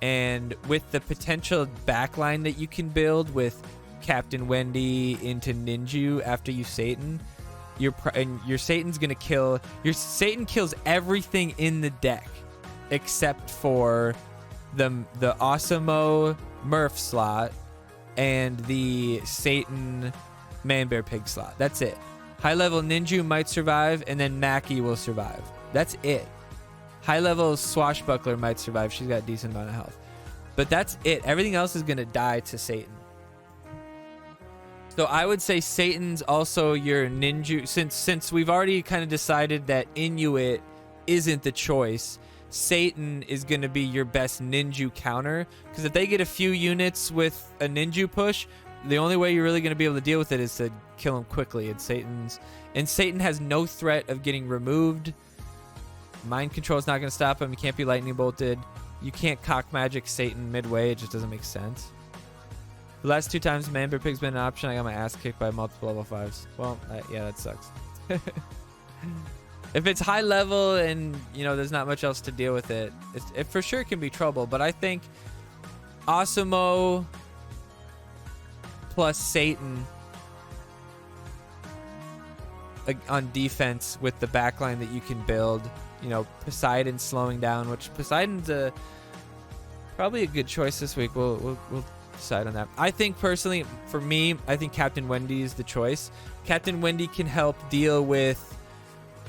and with the potential backline that you can build with Captain Wendy into Ninju after you Satan, your Satan's gonna kill. Your Satan kills everything in the deck except for the Osimo Murph slot and the Satan Man-Bear Pig slot. That's it. High-level Ninju might survive, and then Mackie will survive. That's it. High-level Swashbuckler might survive. She's got a decent amount of health. But that's it. Everything else is going to die to Satan. So I would say Satan's also your Ninju. Since we've already kind of decided that Inuit isn't the choice, Satan is going to be your best Ninju counter, because if they get a few units with a Ninju push, the only way you're really going to be able to deal with it is to kill him quickly. And Satan has no threat of getting removed. Mind control is not going to stop him. He can't be lightning bolted. You can't cock magic Satan midway. It just doesn't make sense. The last 2 times Man-Bear Pig's been an option, I got my ass kicked by multiple level 5s. Well, yeah, that sucks. If it's high level and, there's not much else to deal with it, it for sure can be trouble. But I think Osimo plus Satan on defense with the backline that you can build, Poseidon slowing down, which Poseidon's probably a good choice this week. We'll decide on that. I think personally, for me, I think Captain Wendy is the choice. Captain Wendy can help deal with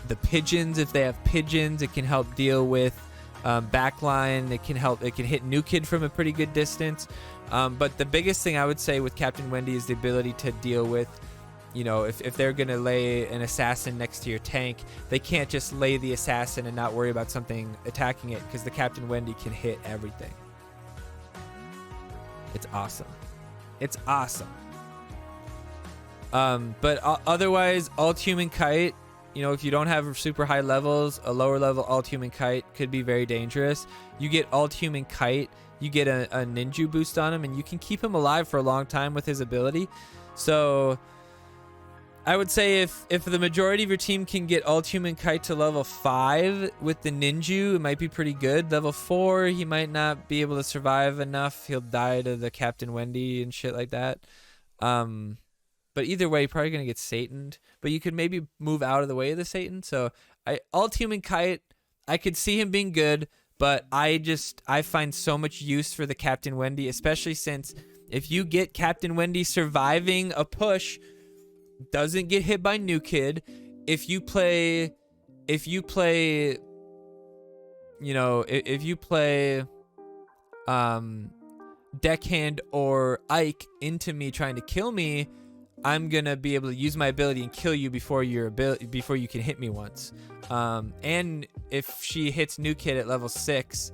the pigeons if they have pigeons. It can help deal with backline. It can help. It can hit New Kid from a pretty good distance. But the biggest thing I would say with Captain Wendy is the ability to deal with, you know, if they're going to lay an assassin next to your tank, they can't just lay the assassin and not worry about something attacking it, because the Captain Wendy can hit everything. It's awesome. It's awesome. But otherwise, Alt-Human Kite, you know, if you don't have super high levels, a lower level Alt-Human Kite could be very dangerous. You get Alt-Human Kite, you get a ninja boost on him, and you can keep him alive for a long time with his ability. So I would say if the majority of your team can get Alt-Human Kite to level 5 with the ninja, it might be pretty good. Level 4, he might not be able to survive enough. He'll die to the Captain Wendy and shit like that. But either way, you're probably going to get Sataned. But you could maybe move out of the way of the Satan. So Alt-Human Kite, I could see him being good, but I find so much use for the Captain Wendy, especially since if you get Captain Wendy surviving a push, doesn't get hit by New Kid, if you play Deckhand or Ike into me trying to kill me, I'm gonna be able to use my ability and kill you before you can hit me once. And if she hits New Kid at level 6,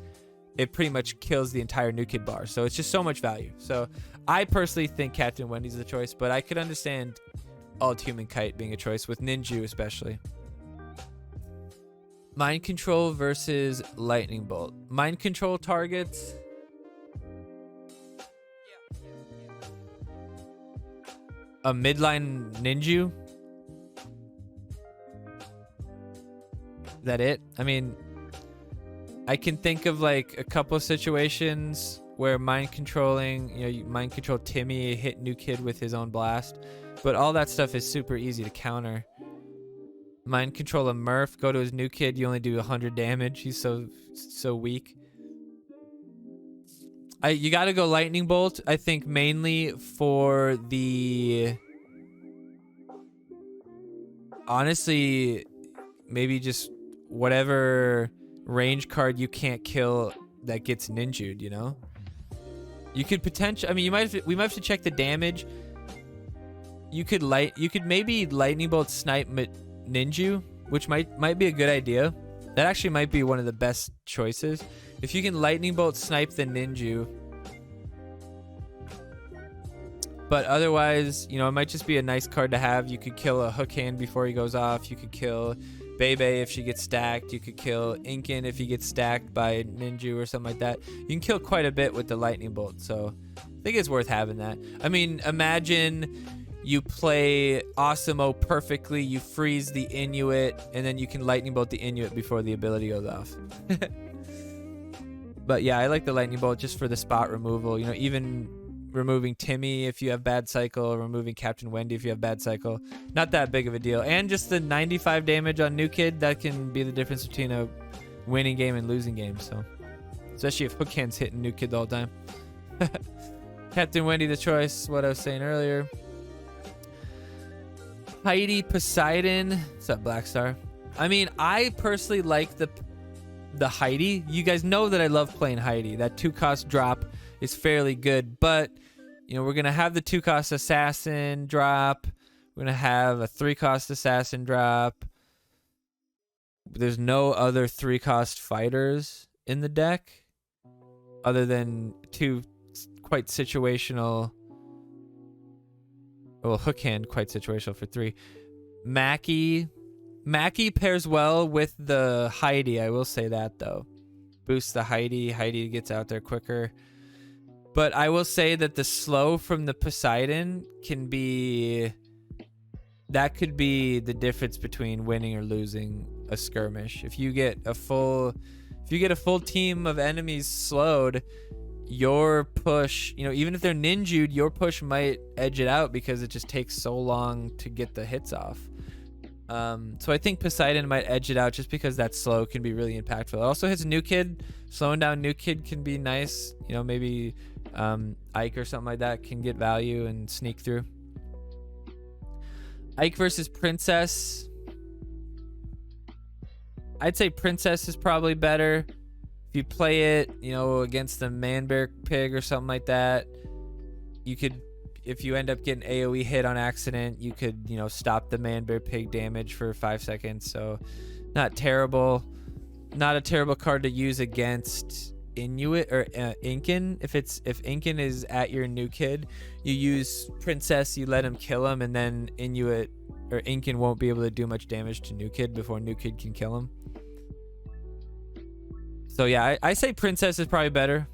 it pretty much kills the entire New Kid bar. So it's just so much value. So I personally think Captain Wendy's the choice, but I could understand Alt-Human Kite being a choice, with Ninja especially. Mind Control versus Lightning Bolt. Mind Control targets. A midline ninja? Is that it? I mean, I can think of like a couple of situations where mind controlling, you know, you mind control Timmy, hit New Kid with his own blast, but all that stuff is super easy to counter. Mind control a Murph, go to his New Kid, you only do 100 damage. He's so weak. You got to go Lightning Bolt, I think, mainly for the... Honestly, maybe just whatever range card you can't kill that gets ninjued, you know? You could potentially... I mean, we might have to check the damage. You could maybe Lightning Bolt snipe ninju, which might be a good idea. That actually might be one of the best choices. If you can Lightning Bolt snipe the ninju. But otherwise, you know, it might just be a nice card to have. You could kill a Hook Hand before he goes off. You could kill Bebe if she gets stacked. You could kill Inkin if he gets stacked by ninju or something like that. You can kill quite a bit with the Lightning Bolt. So I think it's worth having that. I mean, imagine you play Awesemo perfectly, you freeze the Inuit, and then you can Lightning Bolt the Inuit before the ability goes off. But yeah, I like the Lightning Bolt just for the spot removal. You know, even removing Timmy if you have bad cycle, removing Captain Wendy if you have bad cycle. Not that big of a deal. And just the 95 damage on New Kid, that can be the difference between a winning game and losing game. So, especially if Hook Hand's hitting New Kid the whole time. Captain Wendy the choice, what I was saying earlier. Heidi Poseidon. What's up, Black Star? I mean, I personally like the Heidi. You guys know that I love playing Heidi. That 2-cost drop is fairly good, but you know, we're gonna have the 2-cost assassin drop. We're gonna have a 3-cost assassin drop. There's no other 3-cost fighters in the deck other than 2 quite situational. Well, Hook Hand, quite situational for 3. Mackie pairs well with the Heidi. I will say that, though. Boosts the Heidi. Heidi gets out there quicker. But I will say that the slow from the Poseidon can be... That could be the difference between winning or losing a skirmish. If you get a full team of enemies slowed, your push, you know, even if they're ninjued, your push might edge it out because it just takes so long to get the hits off. So I think Poseidon might edge it out just because that slow can be really impactful. It also hits New Kid. Slowing down New Kid can be nice. You know, maybe Ike or something like that can get value and sneak through. Ike versus Princess. I'd say Princess is probably better if you play it, you know, against the Manbear Pig or something like that, you could, if you end up getting AoE hit on accident, you could, you know, stop the Manbear Pig damage for 5 seconds. So not terrible. Not a terrible card to use against Inuit or Incan. If Incan is at your new kid, you use Princess, you let him kill him, and then Inuit or Incan won't be able to do much damage to new kid before new kid can kill him. So yeah, I say Princess is probably better.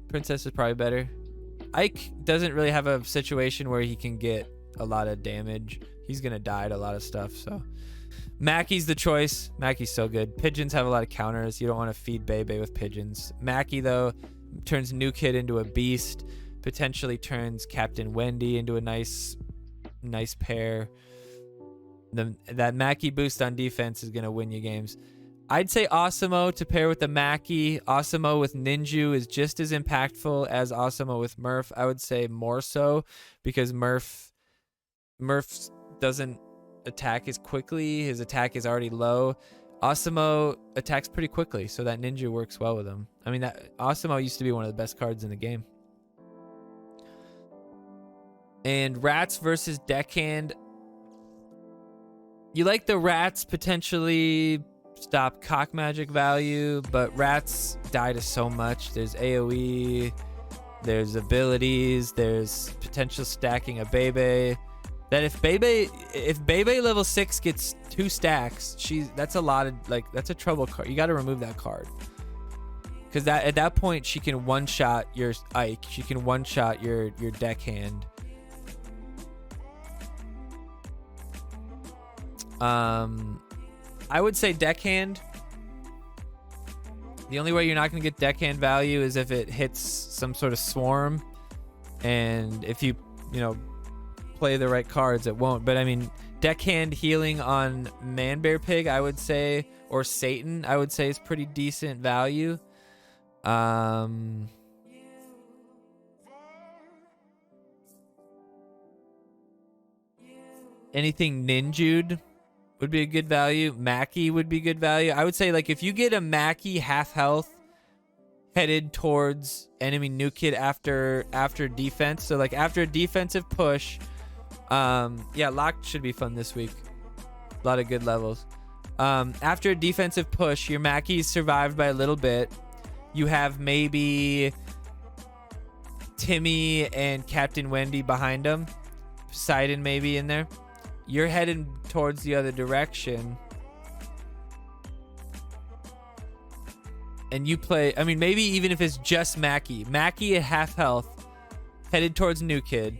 Princess is probably better. Ike doesn't really have a situation where he can get a lot of damage. He's gonna die to a lot of stuff, so Mackey's the choice. Mackey's so good. Pigeons have a lot of counters. You don't want to feed Bebe with pigeons. Mackey, though, turns New Kid into a beast. Potentially turns Captain Wendy into a nice pair. That Mackey boost on defense is going to win you games. I'd say Osimo to pair with the Mackey. Osimo with Ninju is just as impactful as Osimo with Murph. I would say more so because Murph doesn't attack as quickly. His attack is already low. Osimo attacks pretty quickly, so that Ninja works well with him. I mean, that Osimo used to be one of the best cards in the game. And Rats versus Deckhand. You like the Rats potentially stop cock magic value, but Rats die to so much. There's AoE, there's abilities, there's potential stacking of Bebe. That if Bebe level 6 gets 2 stacks, that's a lot of, like, that's a trouble card. You got to remove that card. Because at that point, she can one-shot your Ike. She can one-shot your Deckhand. I would say Deckhand. The only way you're not going to get Deckhand value is if it hits some sort of swarm. And if you play the right cards, it won't. But I mean, Deckhand healing on Manbear Pig, I would say, or Satan, I would say is pretty decent value. Anything Ninju'd would be a good value. Mackey would be good value. I would say, like, if you get a Mackey half health headed towards enemy new kid after defense, so like after a defensive push, yeah, locked should be fun this week. A lot of good levels. After a defensive push, your Mackey's survived by a little bit. You have maybe Timmy and Captain Wendy behind him. Poseidon maybe in there. You're heading towards the other direction. And you play, I mean, maybe even if it's just Mackey at half health, headed towards new kid.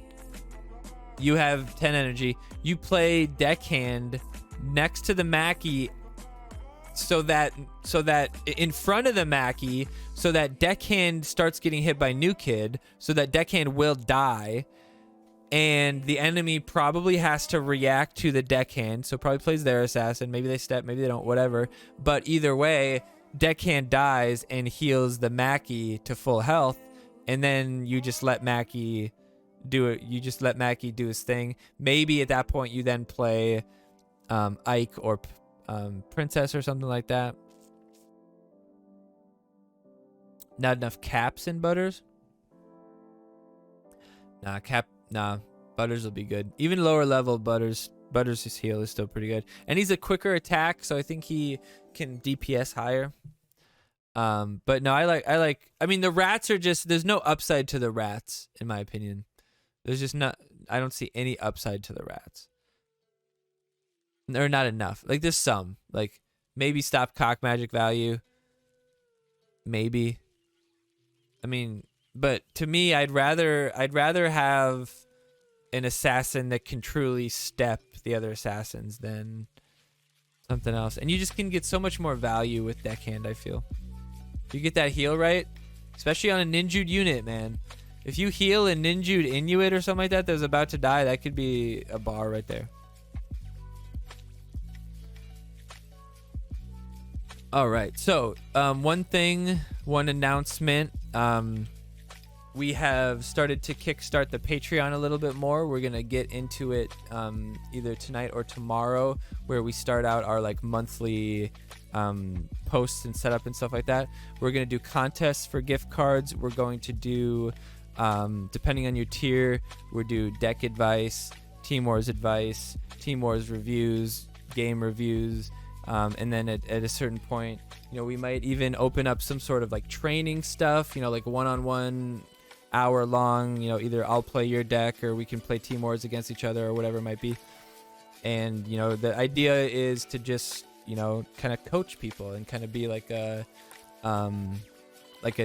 You have 10 energy. You play Deckhand next to the Mackey so that in front of the Mackey, so that Deckhand starts getting hit by new kid, so that Deckhand will die. And the enemy probably has to react to the Deckhand, so probably plays their assassin. Maybe they step, maybe they don't, whatever. But either way, Deckhand dies and heals the Mackey to full health, and then you just let Mackey do it. You just let Mackey do his thing. Maybe at that point you then play Ike or Princess or something like that. Not enough caps in Butters. Nah, Butters will be good. Even lower level Butters' heal is still pretty good. And he's a quicker attack, so I think he can DPS higher. But no, I mean, the Rats are just, there's no upside to the Rats, in my opinion. There's just not, I don't see any upside to the Rats. Or not enough. Like, there's some. Like, maybe stop cock magic value. Maybe. I mean, but to me, I'd rather have an assassin that can truly step the other assassins than something else. And you just can get so much more value with Deckhand, I feel. You get that heal right, especially on a Ninju'd unit, man. If you heal a Ninju'd Inuit or something like that was about to die, that could be a bar right there. All right, so one announcement. we have started to kickstart the Patreon a little bit more. We're gonna get into it either tonight or tomorrow, where we start out our like monthly posts and setup and stuff like that. We're gonna do contests for gift cards. We're going to do, depending on your tier, we'll do deck advice, Team Wars advice, Team Wars reviews, game reviews, and then at a certain point, you know, we might even open up some sort of like training stuff, you know, like one-on-one hour long, you know, either I'll play your deck or we can play Team Wars against each other or whatever it might be. And, you know, the idea is to just, you know, kind of coach people and kind of be like a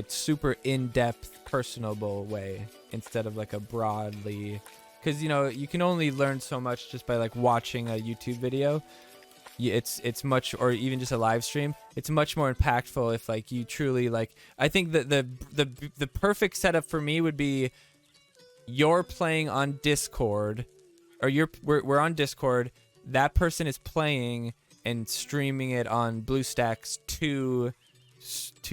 super in-depth, personable way instead of like a broadly, because, you know, you can only learn so much just by like watching a YouTube video. It's much, or even just a live stream, it's much more impactful if like you truly like. I think that the perfect setup for me would be you're playing on Discord, or we're on Discord, that person is playing and streaming it on BlueStacks to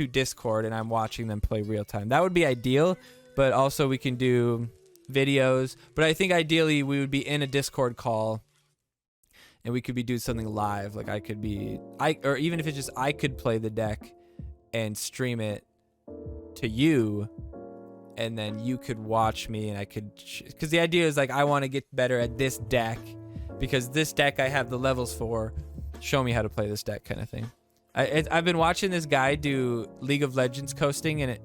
Discord, and I'm watching them play real time. That would be ideal, but also we can do videos. But I think ideally we would be in a Discord call and we could be doing something live. Like or even if it's just I could play the deck and stream it to you, and then you could watch me, and I could, because the idea is like I want to get better at this deck because this deck I have the levels for. Show me how to play this deck, kind of thing. I've been watching this guy do League of Legends coaching, and it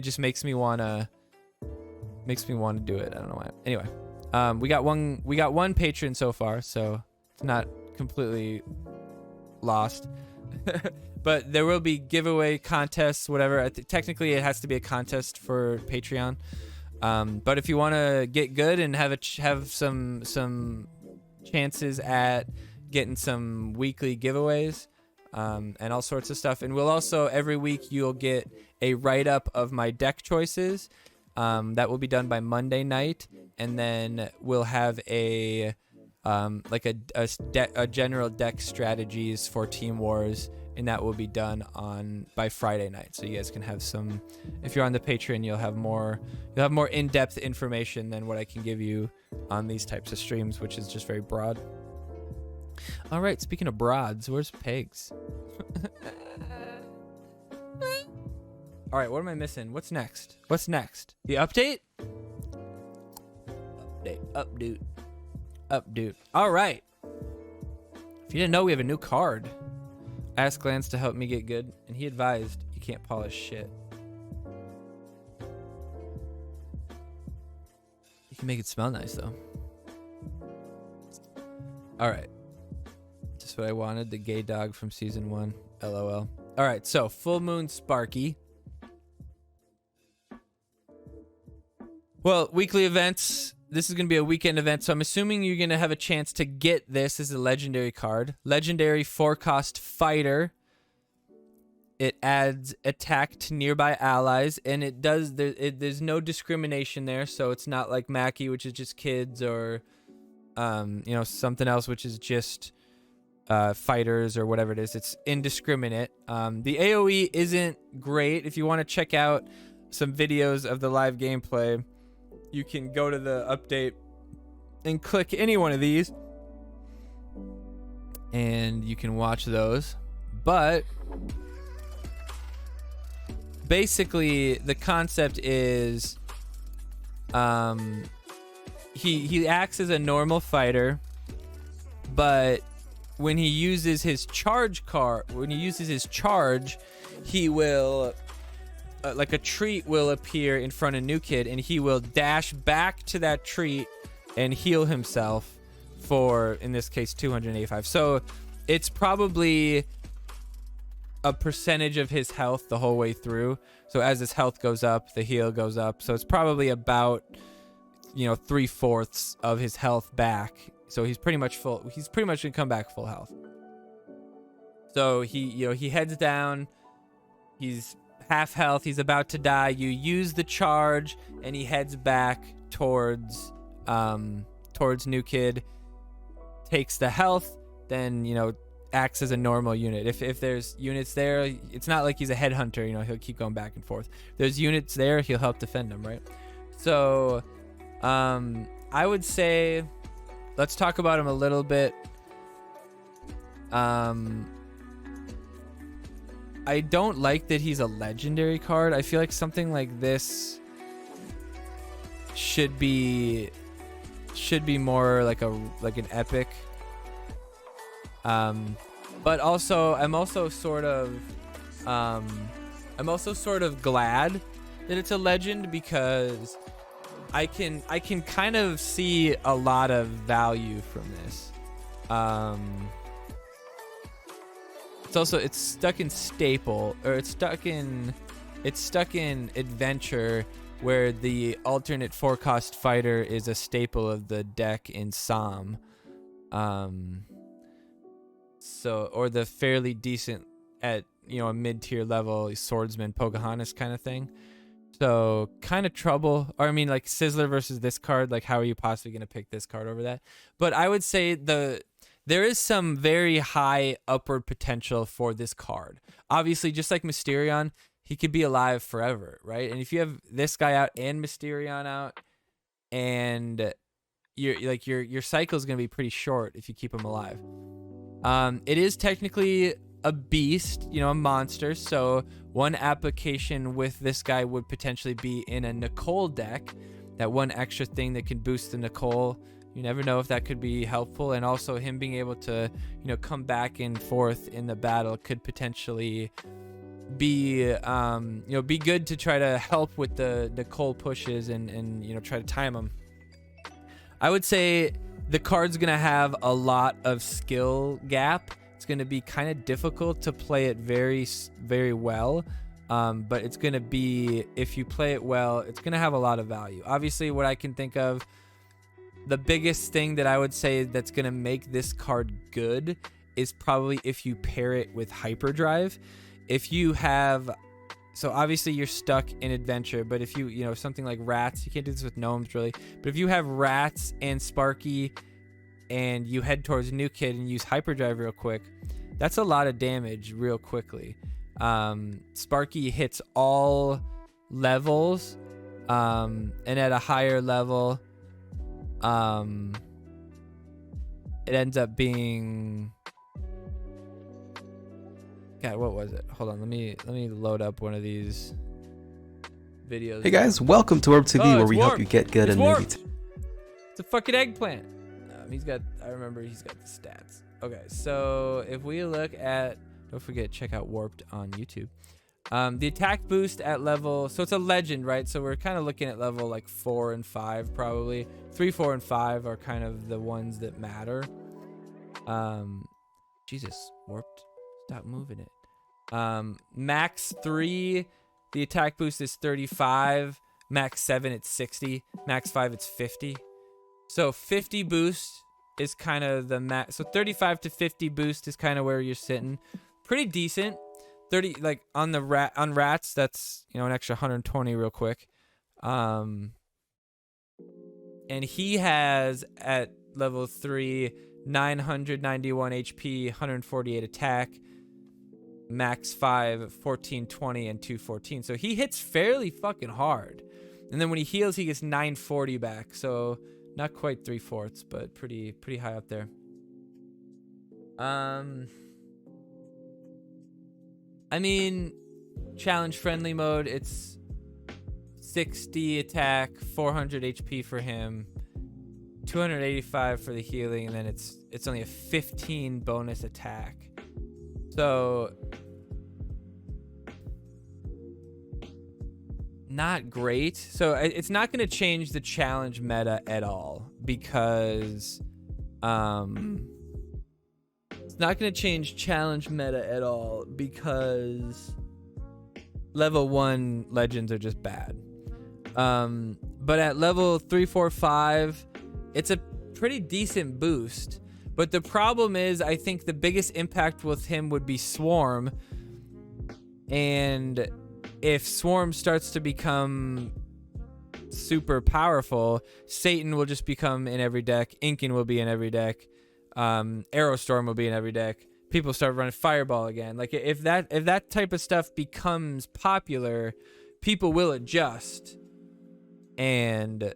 just makes me wanna do it. I don't know why. Anyway, we got one patron so far, so it's not completely lost. But there will be giveaway contests, whatever. Technically, it has to be a contest for Patreon. But if you want to get good and have some chances at getting some weekly giveaways, and all sorts of stuff, and we'll also every week you'll get a write-up of my deck choices. That will be done by Monday night, and then we'll have a general deck strategies for Team Wars, and that will be done by Friday night. So you guys can have some. If you're on the Patreon, you'll have more in-depth information than what I can give you on these types of streams, which is just very broad. All right, speaking of broads, where's Pegs? All right, what am I missing? What's next? The update? Update. All right. If you didn't know, we have a new card. I asked Glanzer to help me get good, and he advised you can't polish shit. You can make it smell nice, though. All right. Just what I wanted, the gay dog from season 1. LOL. All right, so Full Moon Sparky. Well, weekly events. This is going to be a weekend event, so I'm assuming you're going to have a chance to get this as a legendary card. Legendary 4-cost fighter. It adds attack to nearby allies, and it does. There's no discrimination there, so it's not like Mackie, which is just kids, or something else, which is just fighters or whatever it is. It's indiscriminate. The AoE isn't great. If you want to check out some videos of the live gameplay, you can go to the update and click any one of these, and you can watch those. But basically, the concept is he acts as a normal fighter, but when he uses his charge, he will like a treat will appear in front of New Kid, and he will dash back to that treat and heal himself for, in this case, 285. So it's probably a percentage of his health the whole way through. So as his health goes up, the heal goes up. So it's probably about 3/4 of his health back. So he's pretty much full. He's pretty much gonna come back full health. So he heads down. He's half health. He's about to die. You use the charge, and he heads back towards New Kid. Takes the health. Then acts as a normal unit. If there's units there, it's not like he's a headhunter, you know, he'll keep going back and forth. There's units there, he'll help defend them, right? So I would say let's talk about him a little bit. I don't like that he's a legendary card. I feel like something like this should be more like an epic. But also I'm also sort of glad that it's a legend, because I can kind of see a lot of value from this. It's stuck in staple, or it's stuck in adventure, where the alternate 4-cost fighter is a staple of the deck in Som. Or the fairly decent at, you know, a mid-tier level swordsman Pocahontas kind of thing. So kind of trouble. Or I mean, like Sizzler versus this card, like how are you possibly going to pick this card over that? But I would say there is some very high upward potential for this card. Obviously, just like Mysterion, he could be alive forever, right? And if you have this guy out and Mysterion out, and your cycle is going to be pretty short if you keep him alive. It is technically a beast, you know, a monster. So one application with this guy would potentially be in a Nicole deck. That one extra thing that can boost the Nicole. You never know if that could be helpful. And also him being able to, you know, come back and forth in the battle could potentially be, be good to try to help with the Nicole pushes and, you know, try to time them. I would say the card's going to have a lot of skill gap. It's going to be kind of difficult to play it very, very well. But it's going to be, if you play it well, it's going to have a lot of value. Obviously, what I can think of, the biggest thing that I would say that's going to make this card good is probably if you pair it with Hyperdrive. If you have, so obviously you're stuck in adventure, but if you know, something like rats, you can't do this with gnomes really, but if you have rats and Sparky and you head towards New Kid and use Hyperdrive real quick, that's a lot of damage real quickly. Sparky hits all levels, and at a higher level, it ends up being, God, what was it? Hold on, let me load up one of these videos. Hey guys, welcome to Warp TV, where we help you get good it's at warped. It's a fucking eggplant. I remember he's got the stats. Okay, so if we look at, don't forget, check out Warped on YouTube. The attack boost at level, so it's a legend, right? So we're kind of looking at level like 4 and 5 probably. 3, 4, and 5 are kind of the ones that matter. Jesus, Warped, stop moving it. Max 3, the attack boost is 35. Max 7, it's 60. Max 5, it's 50. So 50 boost is kind of the max. So 35 to 50 boost is kind of where you're sitting. Pretty decent. 30, like on rats, that's, you know, an extra 120 real quick. And he has at level 3 991 HP, 148 attack, max 5 1420 and 214. So he hits fairly fucking hard. And then when he heals, he gets 940 back. So not quite 3/4, but pretty high up there. I mean, challenge friendly mode, it's 60 attack, 400 HP for him, 285 for the healing, and then it's only a 15 bonus attack. So not great. So it's not going to change the challenge meta at all, because it's not going to change challenge meta at all because level 1 legends are just bad. But at level 3, 4, 5, it's a pretty decent boost. But the problem is, I think the biggest impact with him would be Swarm. And if Swarm starts to become super powerful, Satan will just become in every deck. Inkin will be in every deck. Aerostorm will be in every deck. people start running Fireball again. Like if that type of stuff becomes popular, people will adjust, and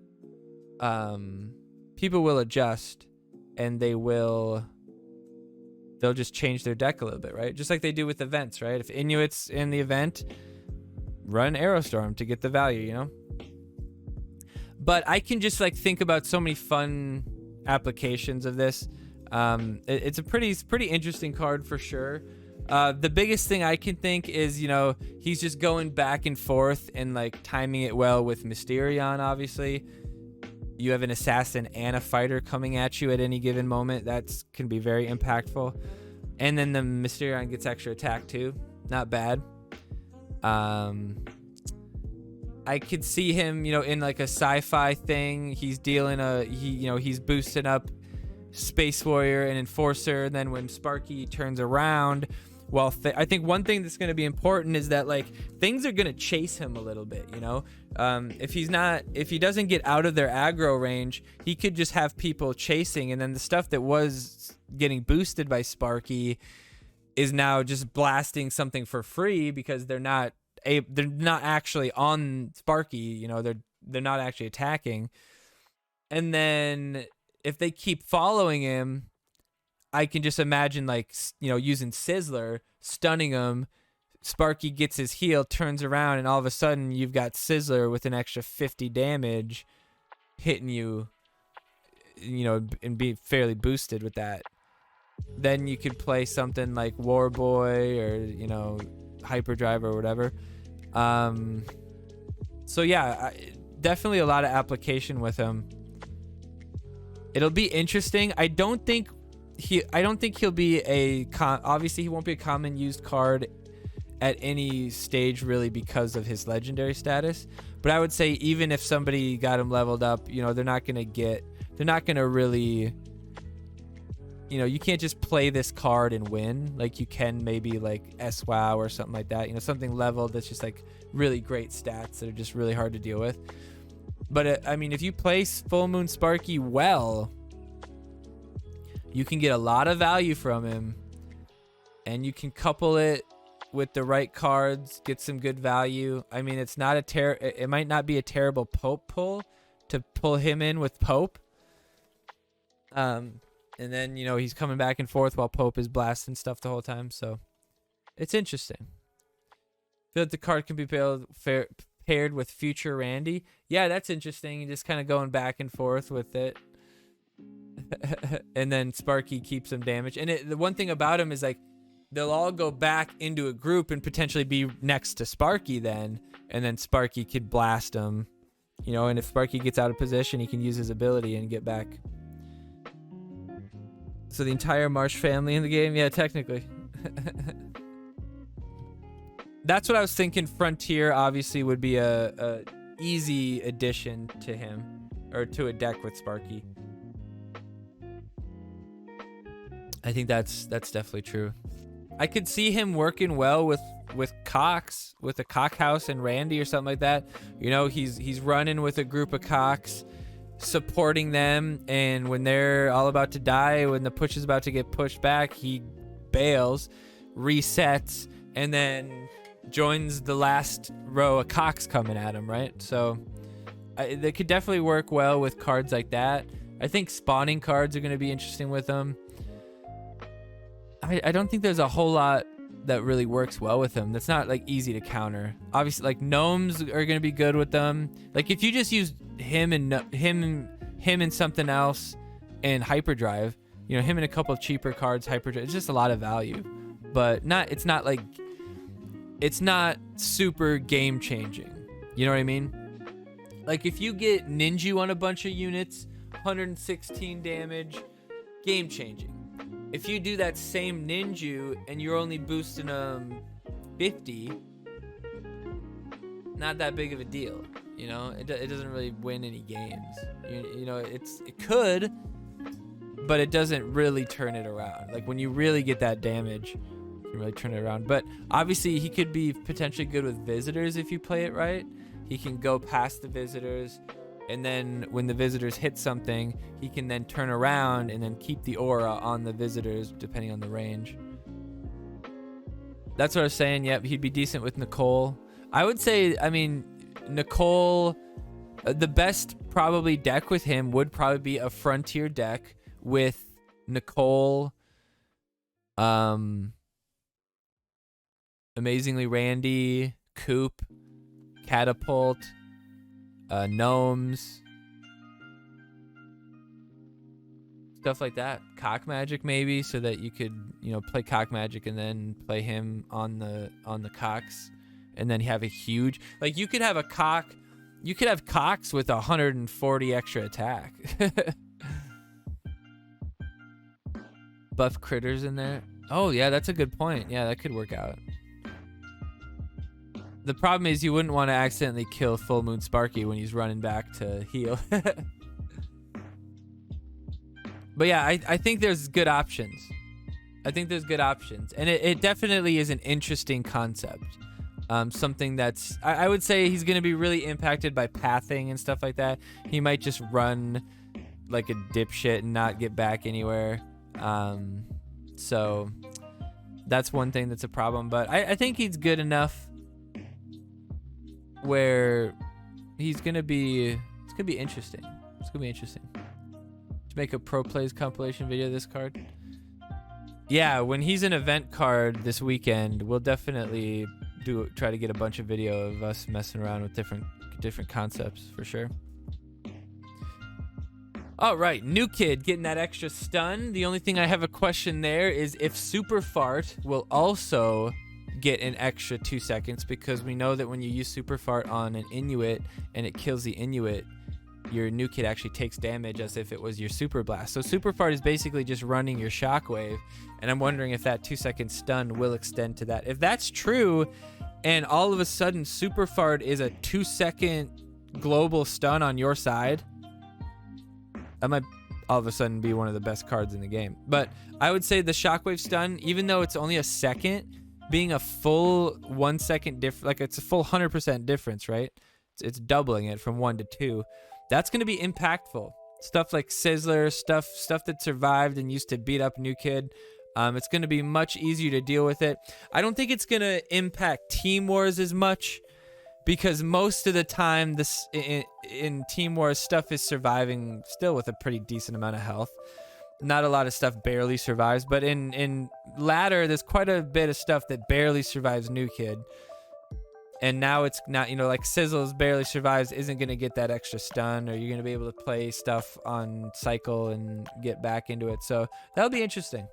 they'll just change their deck a little bit, right? Just like they do with events, right? If Inuit's in the event, run Aerostorm to get the value, you know? But I can just like think about so many fun applications of this. It's a pretty interesting card for sure. The biggest thing I can think is, you know, he's just going back and forth and like timing it well with Mysterion, obviously. You have an assassin and a fighter coming at you at any given moment. That can be very impactful. And then the Mysterion gets extra attack too. Not bad. I could see him, you know, in like a sci-fi thing. He's dealing he's boosting up Space Warrior and Enforcer. And then when Sparky turns around, well, I think one thing that's going to be important is that like things are going to chase him a little bit, you know. If he doesn't get out of their aggro range, he could just have people chasing, and then the stuff that was getting boosted by Sparky is now just blasting something for free because they're not actually on Sparky, you know, they're not actually attacking. And then if they keep following him, I can just imagine, like, you know, using Sizzler, stunning him. Sparky gets his heal, turns around, and all of a sudden you've got Sizzler with an extra 50 damage hitting you, you know, and be fairly boosted with that. Then you could play something like Warboy or, you know, Hyperdrive or whatever. So yeah, definitely a lot of application with him. It'll be interesting. I don't think he'll be obviously he won't be a common used card at any stage really because of his legendary status. But I would say even if somebody got him leveled up, you know, they're not gonna really, you know, you can't just play this card and win like you can maybe like SWoW or something like that. You know, something leveled that's just like really great stats that are just really hard to deal with. But I mean, if you play Full Moon Sparky well, you can get a lot of value from him, and you can couple it with the right cards, get some good value. I mean, it's not it might not be a terrible Pope pull to pull him in with Pope. And then, you know, he's coming back and forth while Pope is blasting stuff the whole time. So it's interesting. I feel like the card can be paired with future Randy. Yeah, that's interesting. You're just kind of going back and forth with it. And then Sparky keeps some damage. And the one thing about him is like they'll all go back into a group and potentially be next to Sparky then. And then Sparky could blast him. You know, and if Sparky gets out of position, he can use his ability and get back. So the entire Marsh family in the game? Yeah, technically. That's what I was thinking. Frontier obviously would be a easy addition to him, or to a deck with Sparky. I think that's definitely true. I could see him working well with Cox, with a Cockhouse and Randy or something like that. You know, he's running with a group of Cocks, supporting them, and when they're all about to die, when the push is about to get pushed back, he bails, resets, and then joins the last row of Cocks coming at him, right? So they could definitely work well with cards like that. I think spawning cards are going to be interesting with them. I don't think there's a whole lot that really works well with him. That's not like easy to counter. Obviously, like gnomes are going to be good with them. Like if you just use him and something else in Hyperdrive, you know, him and a couple of cheaper cards, Hyperdrive, it's just a lot of value. But it's not super game changing. You know what I mean? Like if you get Ninju on a bunch of units, 116 damage, game changing. If you do that same Ninju and you're only boosting them 50, not that big of a deal. You know, it doesn't really win any games. You know, it could, but it doesn't really turn it around. Like when you really get that damage, you can really turn it around. But obviously he could be potentially good with visitors if you play it right. He can go past the visitors, and then when the visitors hit something, he can then turn around and then keep the aura on the visitors depending on the range. That's what I was saying. Yep, he'd be decent with Nicole. I would say, I mean, Nicole, the best probably deck with him would probably be a Frontier deck with Nicole, Amazingly Randy, Coop, Catapult, Gnomes, stuff like that. Cock Magic maybe, so that you could, you know, play Cock Magic and then play him on the cocks, and then have a huge, like, you could have a cock, you could have cocks with 140 extra attack. Buff critters in there. Oh yeah, that's a good point. Yeah, that could work out. The problem is you wouldn't want to accidentally kill Full Moon Sparky when he's running back to heal. But yeah, I think there's good options. I think there's good options. And it definitely is an interesting concept. Something that's, I would say he's going to be really impacted by pathing and stuff like that. He might just run like a dipshit and not get back anywhere. So that's one thing that's a problem. But I think he's good enough where he's going to be, it's going to be interesting. It's going to be interesting. To make a Pro Plays compilation video of this card. Yeah, when he's an event card this weekend, we'll definitely try to get a bunch of video of us messing around with different concepts for sure. All right, new kid getting that extra stun. The only thing I have a question there is if Super Fart will also get an extra 2 seconds, because we know that when you use Super Fart on an Inuit and it kills the Inuit, your new kid actually takes damage as if it was your Super Blast. So Super Fart is basically just running your Shockwave, and I'm wondering if that 2 second stun will extend to that. If that's true, and all of a sudden Super Fart is a 2 second global stun on your side, that might all of a sudden be one of the best cards in the game. But I would say the Shockwave stun, even though it's only a second, being a full 1 second difference, like it's a full 100% difference, right? It's doubling it from 1 to 2. That's going to be impactful. Stuff like Sizzler, stuff that survived and used to beat up New Kid. It's going to be much easier to deal with it. I don't think it's going to impact Team Wars as much, because most of the time this in Team Wars, stuff is surviving still with a pretty decent amount of health. Not a lot of stuff barely survives, but in Ladder, there's quite a bit of stuff that barely survives New Kid. And now it's not, you know, like Sizzles barely survives, isn't going to get that extra stun, or you're going to be able to play stuff on Cycle and get back into it. So that'll be interesting.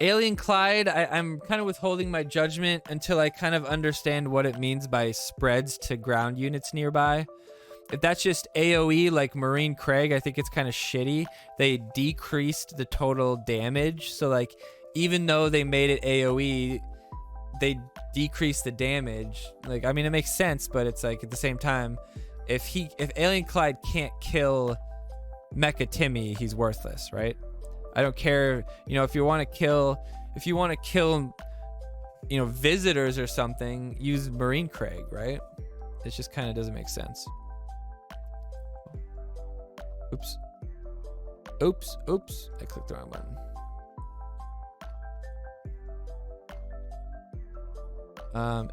Alien Clyde, I'm kind of withholding my judgment until I kind of understand what it means by spreads to ground units nearby. If that's just AoE like Marine Craig, I think it's kind of shitty. They decreased the total damage. So like, even though they made it AoE, they decrease the damage. Like, I mean, it makes sense, but it's like at the same time, if Alien Clyde can't kill Mecha Timmy, he's worthless, right? I don't care, you know, if you want to kill, you know, visitors or something, use Marine Craig, right? It just kind of doesn't make sense. Oops. I clicked the wrong button.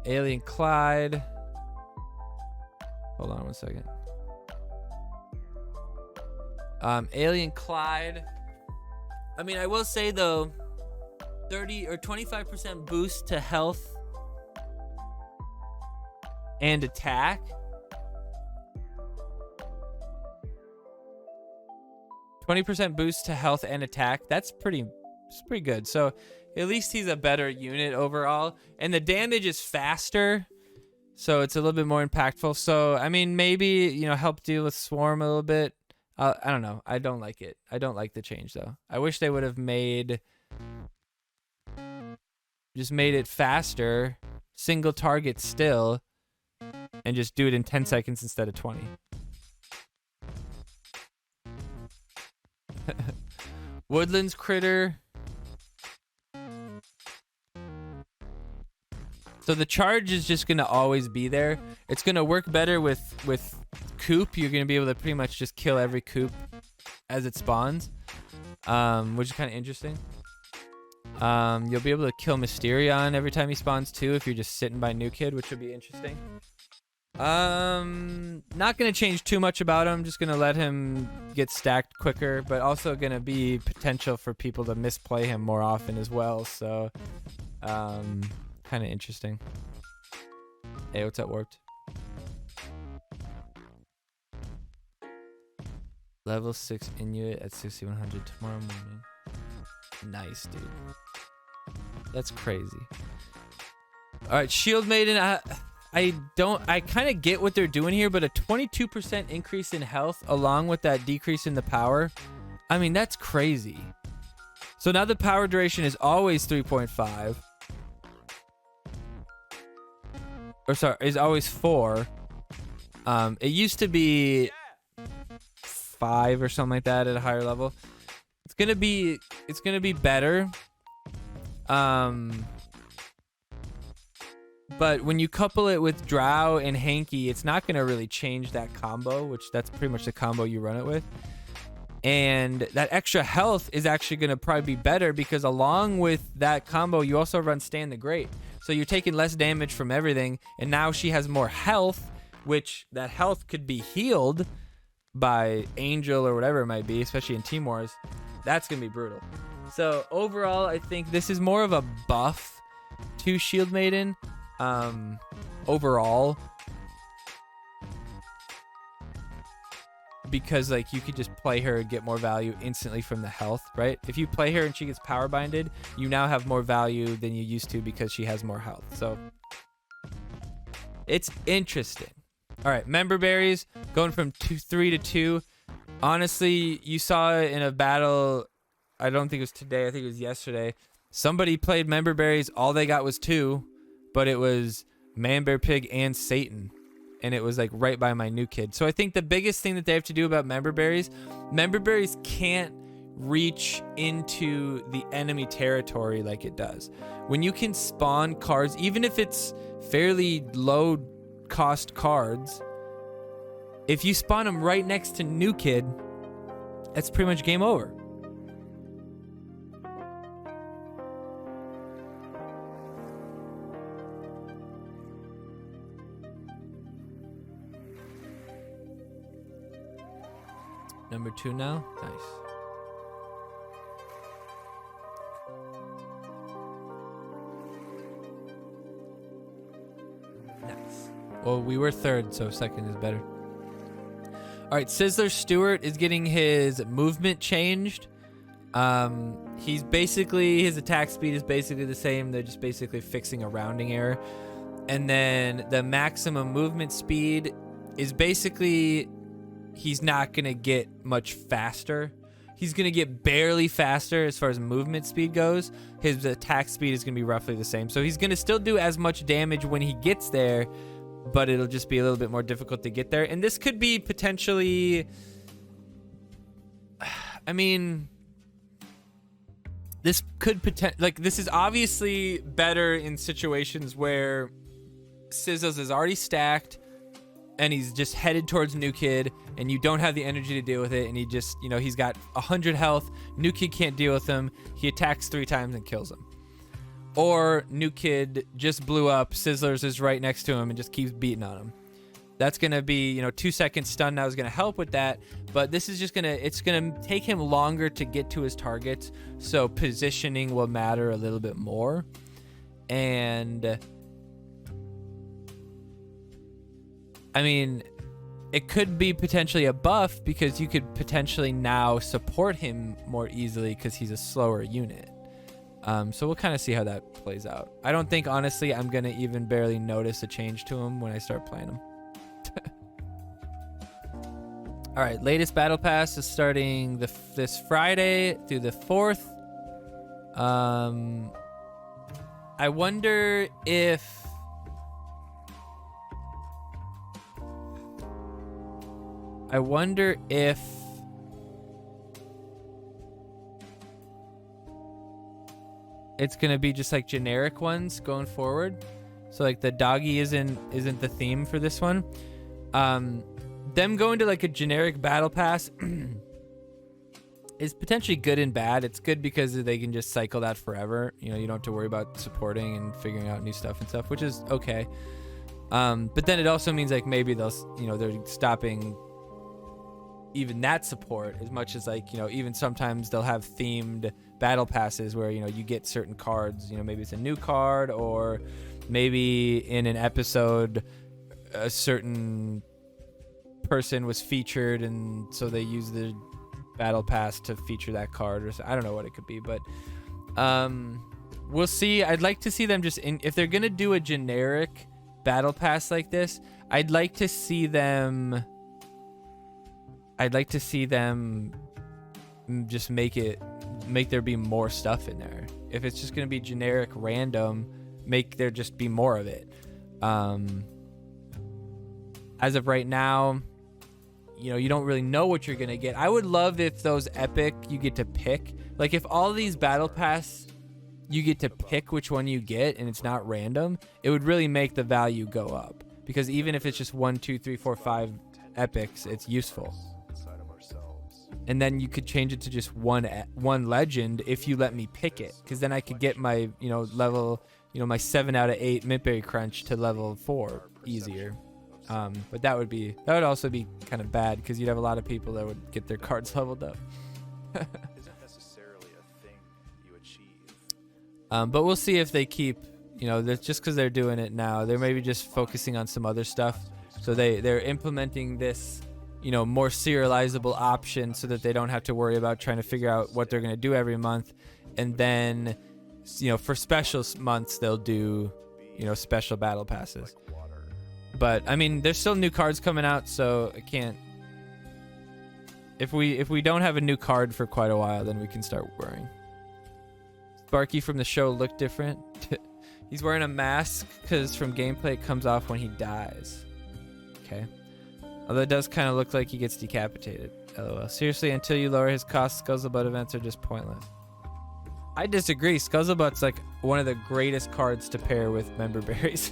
Alien Clyde. Hold on 1 second. Alien Clyde. I mean, I will say though, 30 or 25% boost to health and attack. 20% boost to health and attack. It's pretty good. So at least he's a better unit overall. And the damage is faster, so it's a little bit more impactful. So, I mean, maybe, you know, help deal with Swarm a little bit. I don't know. I don't like it. I don't like the change, though. I wish they would have just made it faster, single target still, and just do it in 10 seconds instead of 20. Woodlands Critter. So the charge is just going to always be there. It's going to work better with Coop. You're going to be able to pretty much just kill every Coop as it spawns, which is kind of interesting. You'll be able to kill Mysterion every time he spawns too if you're just sitting by New Kid, which would be interesting. Not gonna change too much about him, just gonna let him get stacked quicker, but also gonna be potential for people to misplay him more often as well, so kind of interesting. Hey, what's up, Warped? Level 6 Inuit at 6100 tomorrow morning. Nice, dude. That's crazy. Alright, Shield Maiden, I kind of get what they're doing here, but a 22% increase in health along with that decrease in the power, I mean, that's crazy. So now the power duration is always 3.5. Or sorry, is always 4. It used to be 5 or something like that at a higher level. It's gonna be better. But when you couple it with Drow and Hanky, it's not gonna really change that combo, which that's pretty much the combo you run it with. And that extra health is actually gonna probably be better because along with that combo, you also run Stand the Great. So you're taking less damage from everything, and now she has more health, which that health could be healed by Angel or whatever it might be, especially in Team Wars. That's gonna be brutal. So overall, I think this is more of a buff to Shield Maiden. Overall, because like you could just play her and get more value instantly from the health, right? If you play her and she gets power binded, you now have more value than you used to because she has more health. So it's interesting. All right, member berries going from 3 to 2. Honestly, you saw it in a battle. I don't think it was today. I think it was yesterday. Somebody played member berries. All they got was 2, but it was Man, Bear, Pig, and Satan. And it was like right by my New Kid. So I think the biggest thing that they have to do about member berries can't reach into the enemy territory like it does. When you can spawn cards, even if it's fairly low cost cards, if you spawn them right next to New Kid, that's pretty much game over. Number 2 now. Nice. Nice. Well, we were 3rd, so 2nd is better. All right, Sizzler Stewart is getting his movement changed. He's basically, his attack speed is basically the same. They're just basically fixing a rounding error. And then the maximum movement speed is basically, he's not going to get much faster. He's going to get barely faster as far as movement speed goes. His attack speed is going to be roughly the same. So he's going to still do as much damage when he gets there, but it'll just be a little bit more difficult to get there. And this could be potentially, I mean, this could this is obviously better in situations where Sizzles is already stacked and he's just headed towards New Kid and you don't have the energy to deal with it, and he just, you know, he's got 100 health, New Kid can't deal with him, he attacks 3 times and kills him. Or New Kid just blew up, Sizzlers is right next to him and just keeps beating on him. That's going to be, you know, 2-second stun now is going to help with that, but this is just going to, it's going to take him longer to get to his targets, so positioning will matter a little bit more. And I mean, it could be potentially a buff because you could potentially now support him more easily because he's a slower unit. So we'll kind of see how that plays out. I don't think, honestly, I'm going to even barely notice a change to him when I start playing him. All right, latest battle pass is starting this Friday through the 4th. I wonder if it's gonna be just like generic ones going forward. So like the doggy isn't the theme for this one. Them going to like a generic battle pass is potentially good and bad. It's good because they can just cycle that forever. You know, you don't have to worry about supporting and figuring out new stuff and stuff, which is okay. But then it also means like maybe they'll, you know, they're stopping even that support as much as like, you know, even sometimes they'll have themed battle passes where, you know, you get certain cards, you know, maybe it's a new card, or maybe in an episode a certain person was featured and so they use the battle pass to feature that card, or I don't know what it could be, but we'll see. I'd like to see them just if they're gonna do a generic battle pass like this, I'd like to see them just make there be more stuff in there. If it's just gonna be generic random, make there just be more of it. As of right now, you know, you don't really know what you're gonna get. I would love if those epic you get to pick, like if all these battle pass you get to pick which one you get and it's not random, it would really make the value go up, because even if it's just 1, 2, 3, 4, 5 epics, it's useful. And then you could change it to just one legend if you let me pick it, because then I could get my, you know, level, you know, my 7 out of 8 Mintberry Crunch to level 4 easier. But that would also be kind of bad, because you'd have a lot of people that would get their cards leveled up. Isn't necessarily a thing you achieve. But we'll see if they keep, you know, just because they're doing it now, they're maybe just focusing on some other stuff. So they're implementing this, you know, more serializable option so that they don't have to worry about trying to figure out what they're going to do every month. And then, you know, for special months, they'll do, you know, special battle passes. But I mean, there's still new cards coming out, so I can't. If we don't have a new card for quite a while, then we can start worrying. Sparky from the show looked different. He's wearing a mask because from gameplay it comes off when he dies. Okay. Although it does kind of look like he gets decapitated. LOL. Seriously, until you lower his cost, Scuzzlebutt events are just pointless. I disagree. Scuzzlebutt's like one of the greatest cards to pair with member berries.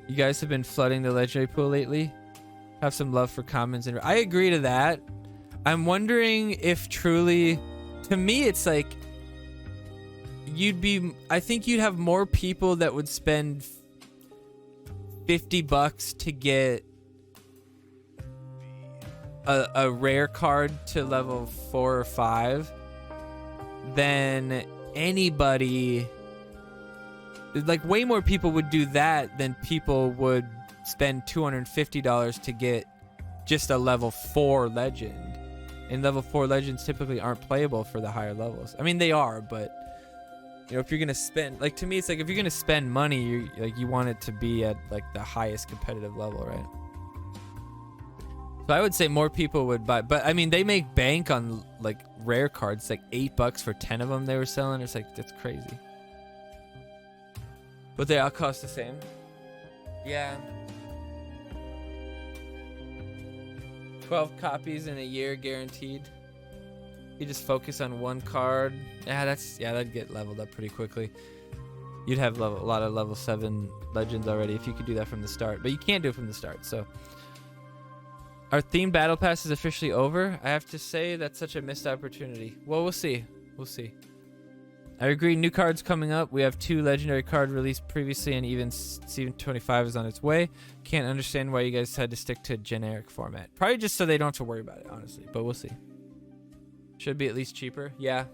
You guys have been flooding the legendary pool lately. Have some love for commons, and I agree to that. I'm wondering if truly, to me, it's like I think you'd have more people that would spend $50 to get a rare card to level 4 or 5 than anybody. Like, way more people would do that than people would spend $250 to get just a level 4 legend. And level 4 legends typically aren't playable for the higher levels. I mean, they are, but you know, if you're gonna spend, like, to me, it's like if you're gonna spend money, you want it to be at like the highest competitive level, right? So I would say more people would buy, but I mean, they make bank on like rare cards, like $8 for 10 of them they were selling. It's like, that's crazy. But they all cost the same. Yeah. 12 copies in a year guaranteed. You just focus on one card. That'd get leveled up pretty quickly. You'd have a lot of level 7 legends already if you could do that from the start. But you can't do it from the start, so. Our themed battle pass is officially over. I have to say that's such a missed opportunity. Well, we'll see. We'll see. I agree, new cards coming up. We have 2 legendary cards released previously, and even Season 25 is on its way. Can't understand why you guys had to stick to a generic format. Probably just so they don't have to worry about it, honestly, but we'll see. Should be at least cheaper. Yeah.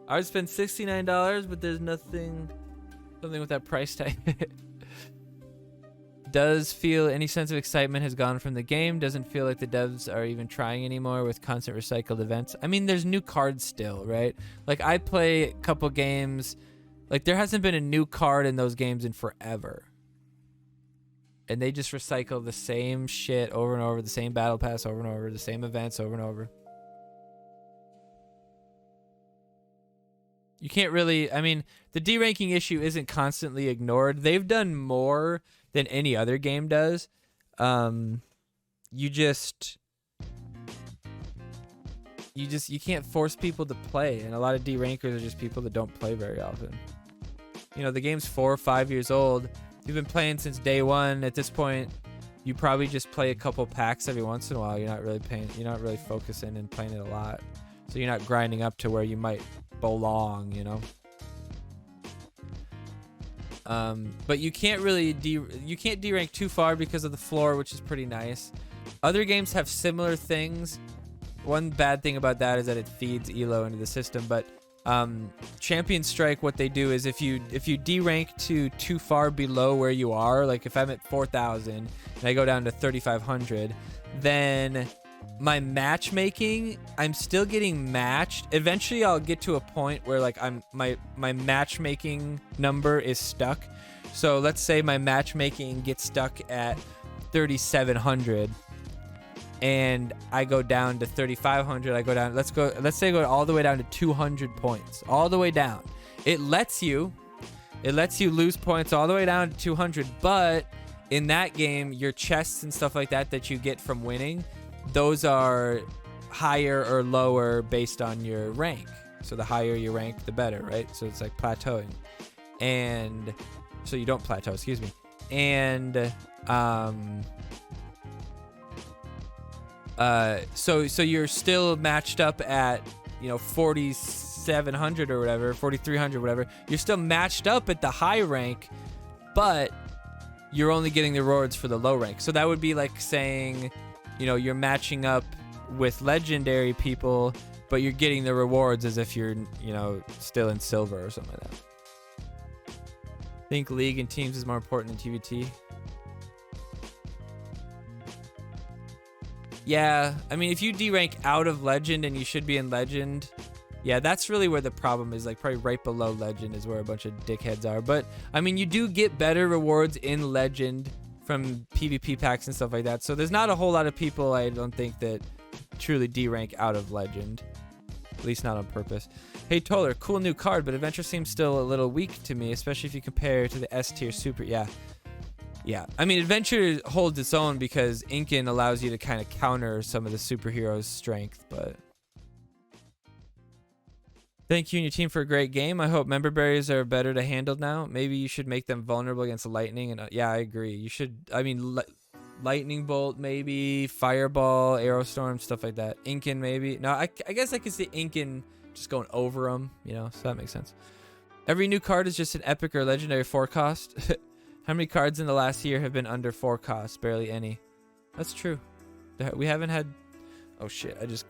I would spend $69, but there's something with that price tag. Does feel any sense of excitement has gone from the game. Doesn't feel like the devs are even trying anymore with constant recycled events. I mean, there's new cards still, right? Like, I play a couple games. Like, there hasn't been a new card in those games in forever. And they just recycle the same shit over and over, the same battle pass over and over, the same events over and over. You can't really, I mean, the D-ranking issue isn't constantly ignored. They've done more than any other game does. You can't force people to play, and a lot of D-rankers are just people that don't play very often. You know, the game's 4 or 5 years old. You've been playing since day one. At this point, you probably just play a couple packs every once in a while. You're not really focusing and playing it a lot. So you're not grinding up to where you might belong, you know? But you can't really D-rank too far because of the floor, which is pretty nice. Other games have similar things. One bad thing about that is that it feeds elo into the system, but Champion Strike, what they do is if you D-rank too far below where you are, like if I'm at 4,000 and I go down to 3,500, then my matchmaking, I'm still getting matched. Eventually I'll get to a point where like my matchmaking number is stuck. So let's say my matchmaking gets stuck at 3,700 and I go down to 3,500. I go down, let's say I go all the way down to 200 points, all the way down. It lets you lose points all the way down to 200, but in that game, your chests and stuff like that you get from winning, those are higher or lower based on your rank. So the higher your rank, the better, right? So it's like plateauing. And so you don't plateau, excuse me. And so you're still matched up at, 4,700 or whatever, 4,300, whatever. You're still matched up at the high rank, but you're only getting the rewards for the low rank. So that would be like saying, you're matching up with legendary people, but you're getting the rewards as if you're, still in silver or something like that. I think League and Teams is more important than TVT. Yeah, I mean, if you D-rank out of Legend and you should be in Legend, yeah, that's really where the problem is. Like, probably right below Legend is where a bunch of dickheads are. But, I mean, you do get better rewards in Legend from PvP packs and stuff like that. So there's not a whole lot of people, I don't think, that truly D-rank out of Legend. At least not on purpose. Hey, Toller, cool new card, but Adventure seems still a little weak to me, especially if you compare it to the S-tier Super. Yeah. Yeah, I mean, Adventure holds its own because Incan allows you to kind of counter some of the superheroes' strength, but... Thank you and your team for a great game. I hope member berries are better to handle now. Maybe you should make them vulnerable against lightning. And yeah, I agree. You should, I mean, lightning bolt, maybe, fireball, aerostorm, stuff like that. Incan, maybe. No, I guess I could see Incan just going over them, so that makes sense. Every new card is just an epic or legendary 4 cost. How many cards in the last year have been under 4 costs? Barely any. That's true. We haven't had... Oh, shit. I just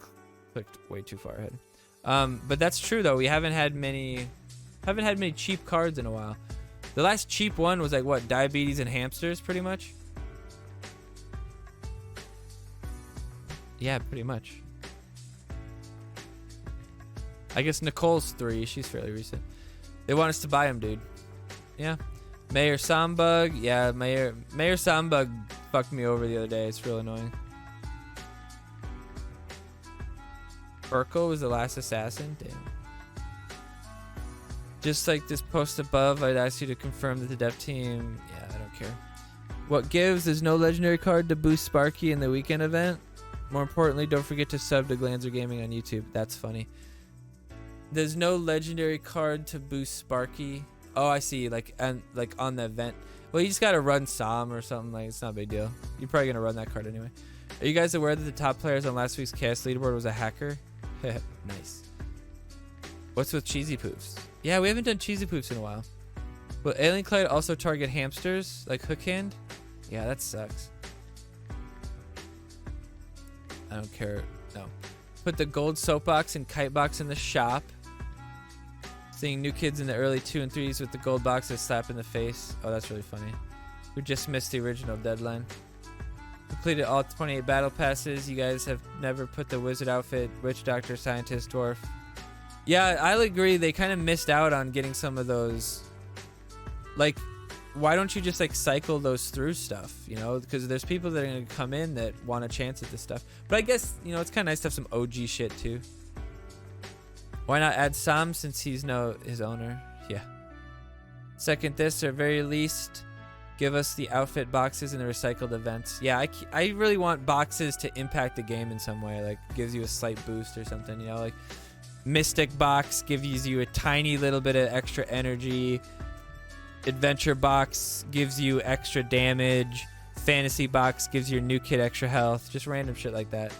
clicked way too far ahead. But that's true, though. We haven't had many cheap cards in a while. The last cheap one was like, what? Diabetes and hamsters, pretty much? Yeah, pretty much. I guess Nicole's 3. She's fairly recent. They want us to buy them, dude. Yeah. Mayor Sambug, yeah, Mayor Sambug fucked me over the other day. It's real annoying. Urkel was the last assassin? Damn. Just like this post above, I'd ask you to confirm that the dev team... Yeah, I don't care. What gives? There's no legendary card to boost Sparky in the weekend event. More importantly, don't forget to sub to Glanzer Gaming on YouTube. That's funny. There's no legendary card to boost Sparky. Oh, I see. Like on the event. Well, you just gotta run Som or something. Like, it's not a big deal. You're probably gonna run that card anyway. Are you guys aware that the top players on last week's Chaos leaderboard was a hacker? Nice. What's with Cheesy Poofs? Yeah, we haven't done Cheesy Poofs in a while. Will Alien Clyde also target hamsters like Hook Hand? Yeah, that sucks. I don't care. No. Put the gold soapbox and kite box in the shop. Seeing new kids in the early 2 and 3s with the gold box, a slap in the face. Oh, that's really funny. We just missed the original deadline. Completed all 28 battle passes. You guys have never put the wizard outfit, witch doctor, scientist, dwarf. Yeah, I'll agree. They kind of missed out on getting some of those. Like, why don't you just like cycle those through stuff, because there's people that are going to come in that want a chance at this stuff. But I guess, it's kind of nice to have some OG shit too. Why not add Sam since he's his owner? Yeah. Second this, or very least, give us the outfit boxes in the recycled events. Yeah, I really want boxes to impact the game in some way. Like, gives you a slight boost or something, like Mystic box gives you a tiny little bit of extra energy. Adventure box gives you extra damage. Fantasy box gives your new kid extra health. Just random shit like that.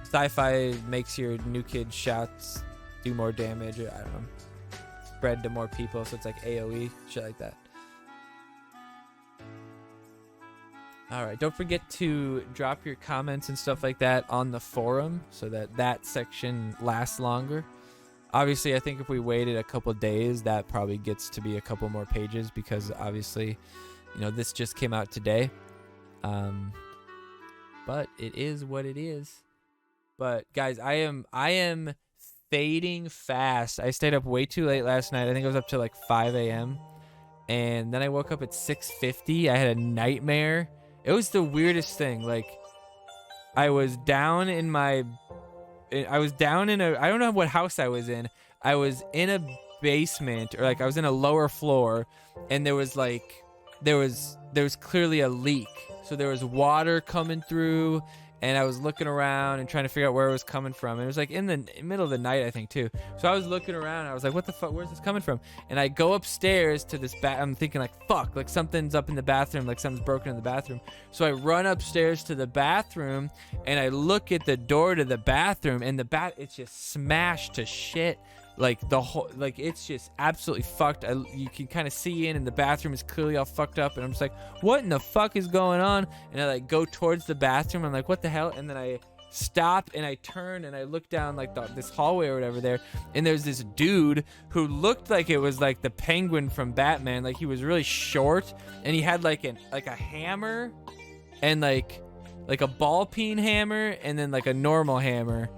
Sci-fi makes your new kid shots do more damage. Or, I don't know. Spread to more people, so it's like AoE, shit like that. Alright, don't forget to drop your comments and stuff like that on the forum so that section lasts longer. Obviously, I think if we waited a couple days, that probably gets to be a couple more pages because obviously, you know, this just came out today. But it is what it is. But guys, I am fading fast. I stayed up way too late last night. I think I was up to like 5 a.m. And then I woke up at 6:50. I had a nightmare. It was the weirdest thing. Like, I was down in a, I don't know what house I was in. I was in a basement, or like I was in a lower floor, and there was clearly a leak. So there was water coming through, and I was looking around and trying to figure out where it was coming from. And it was like in the middle of the night, I think, too. So I was looking around, and I was like, what the fuck, where's this coming from? And I go upstairs to this I'm thinking like, fuck, like something's up in the bathroom, like something's broken in the bathroom. So I run upstairs to the bathroom, and I look at the door to the bathroom, and it's just smashed to shit. Like the whole, like it's just absolutely fucked. You can kind of see in, and the bathroom is clearly all fucked up. And I'm just like, what in the fuck is going on? And I like go towards the bathroom. I'm like, what the hell? And then I stop and I turn and I look down like this hallway or whatever there. And there's this dude who looked like it was like the Penguin from Batman. Like he was really short, and he had like a hammer, and like a ball peen hammer, and then like a normal hammer.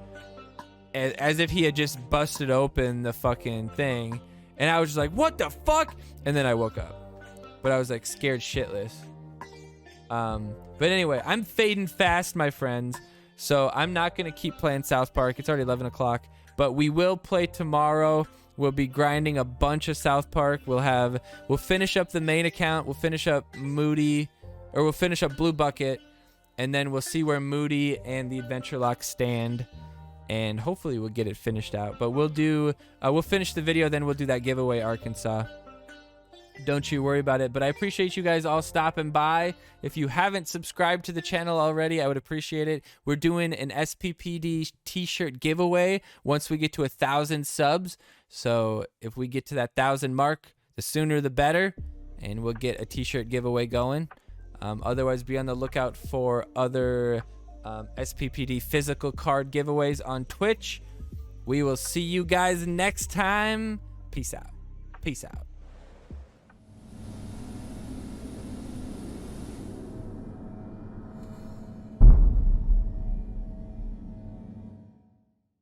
As if he had just busted open the fucking thing. And I was just like, what the fuck? And then I woke up. But I was like scared shitless. But anyway, I'm fading fast, my friends. So I'm not going to keep playing South Park. It's already 11 o'clock. But we will play tomorrow. We'll be grinding a bunch of South Park. We'll finish up the main account. We'll finish up we'll finish up Blue Bucket. And then we'll see where Moody and the Adventure Lock stand. And hopefully we'll get it finished out. But we'll finish the video, then we'll do that giveaway Arkansas. Don't you worry about it. But I appreciate you guys all stopping by. If you haven't subscribed to the channel already, I would appreciate it. We're doing an SPPD t-shirt giveaway once we get to 1,000 subs. So if we get to that 1,000 mark, the sooner the better. And we'll get a t-shirt giveaway going. Otherwise, be on the lookout for other SPPD physical card giveaways on Twitch. We will see you guys next time. Peace out. Peace out.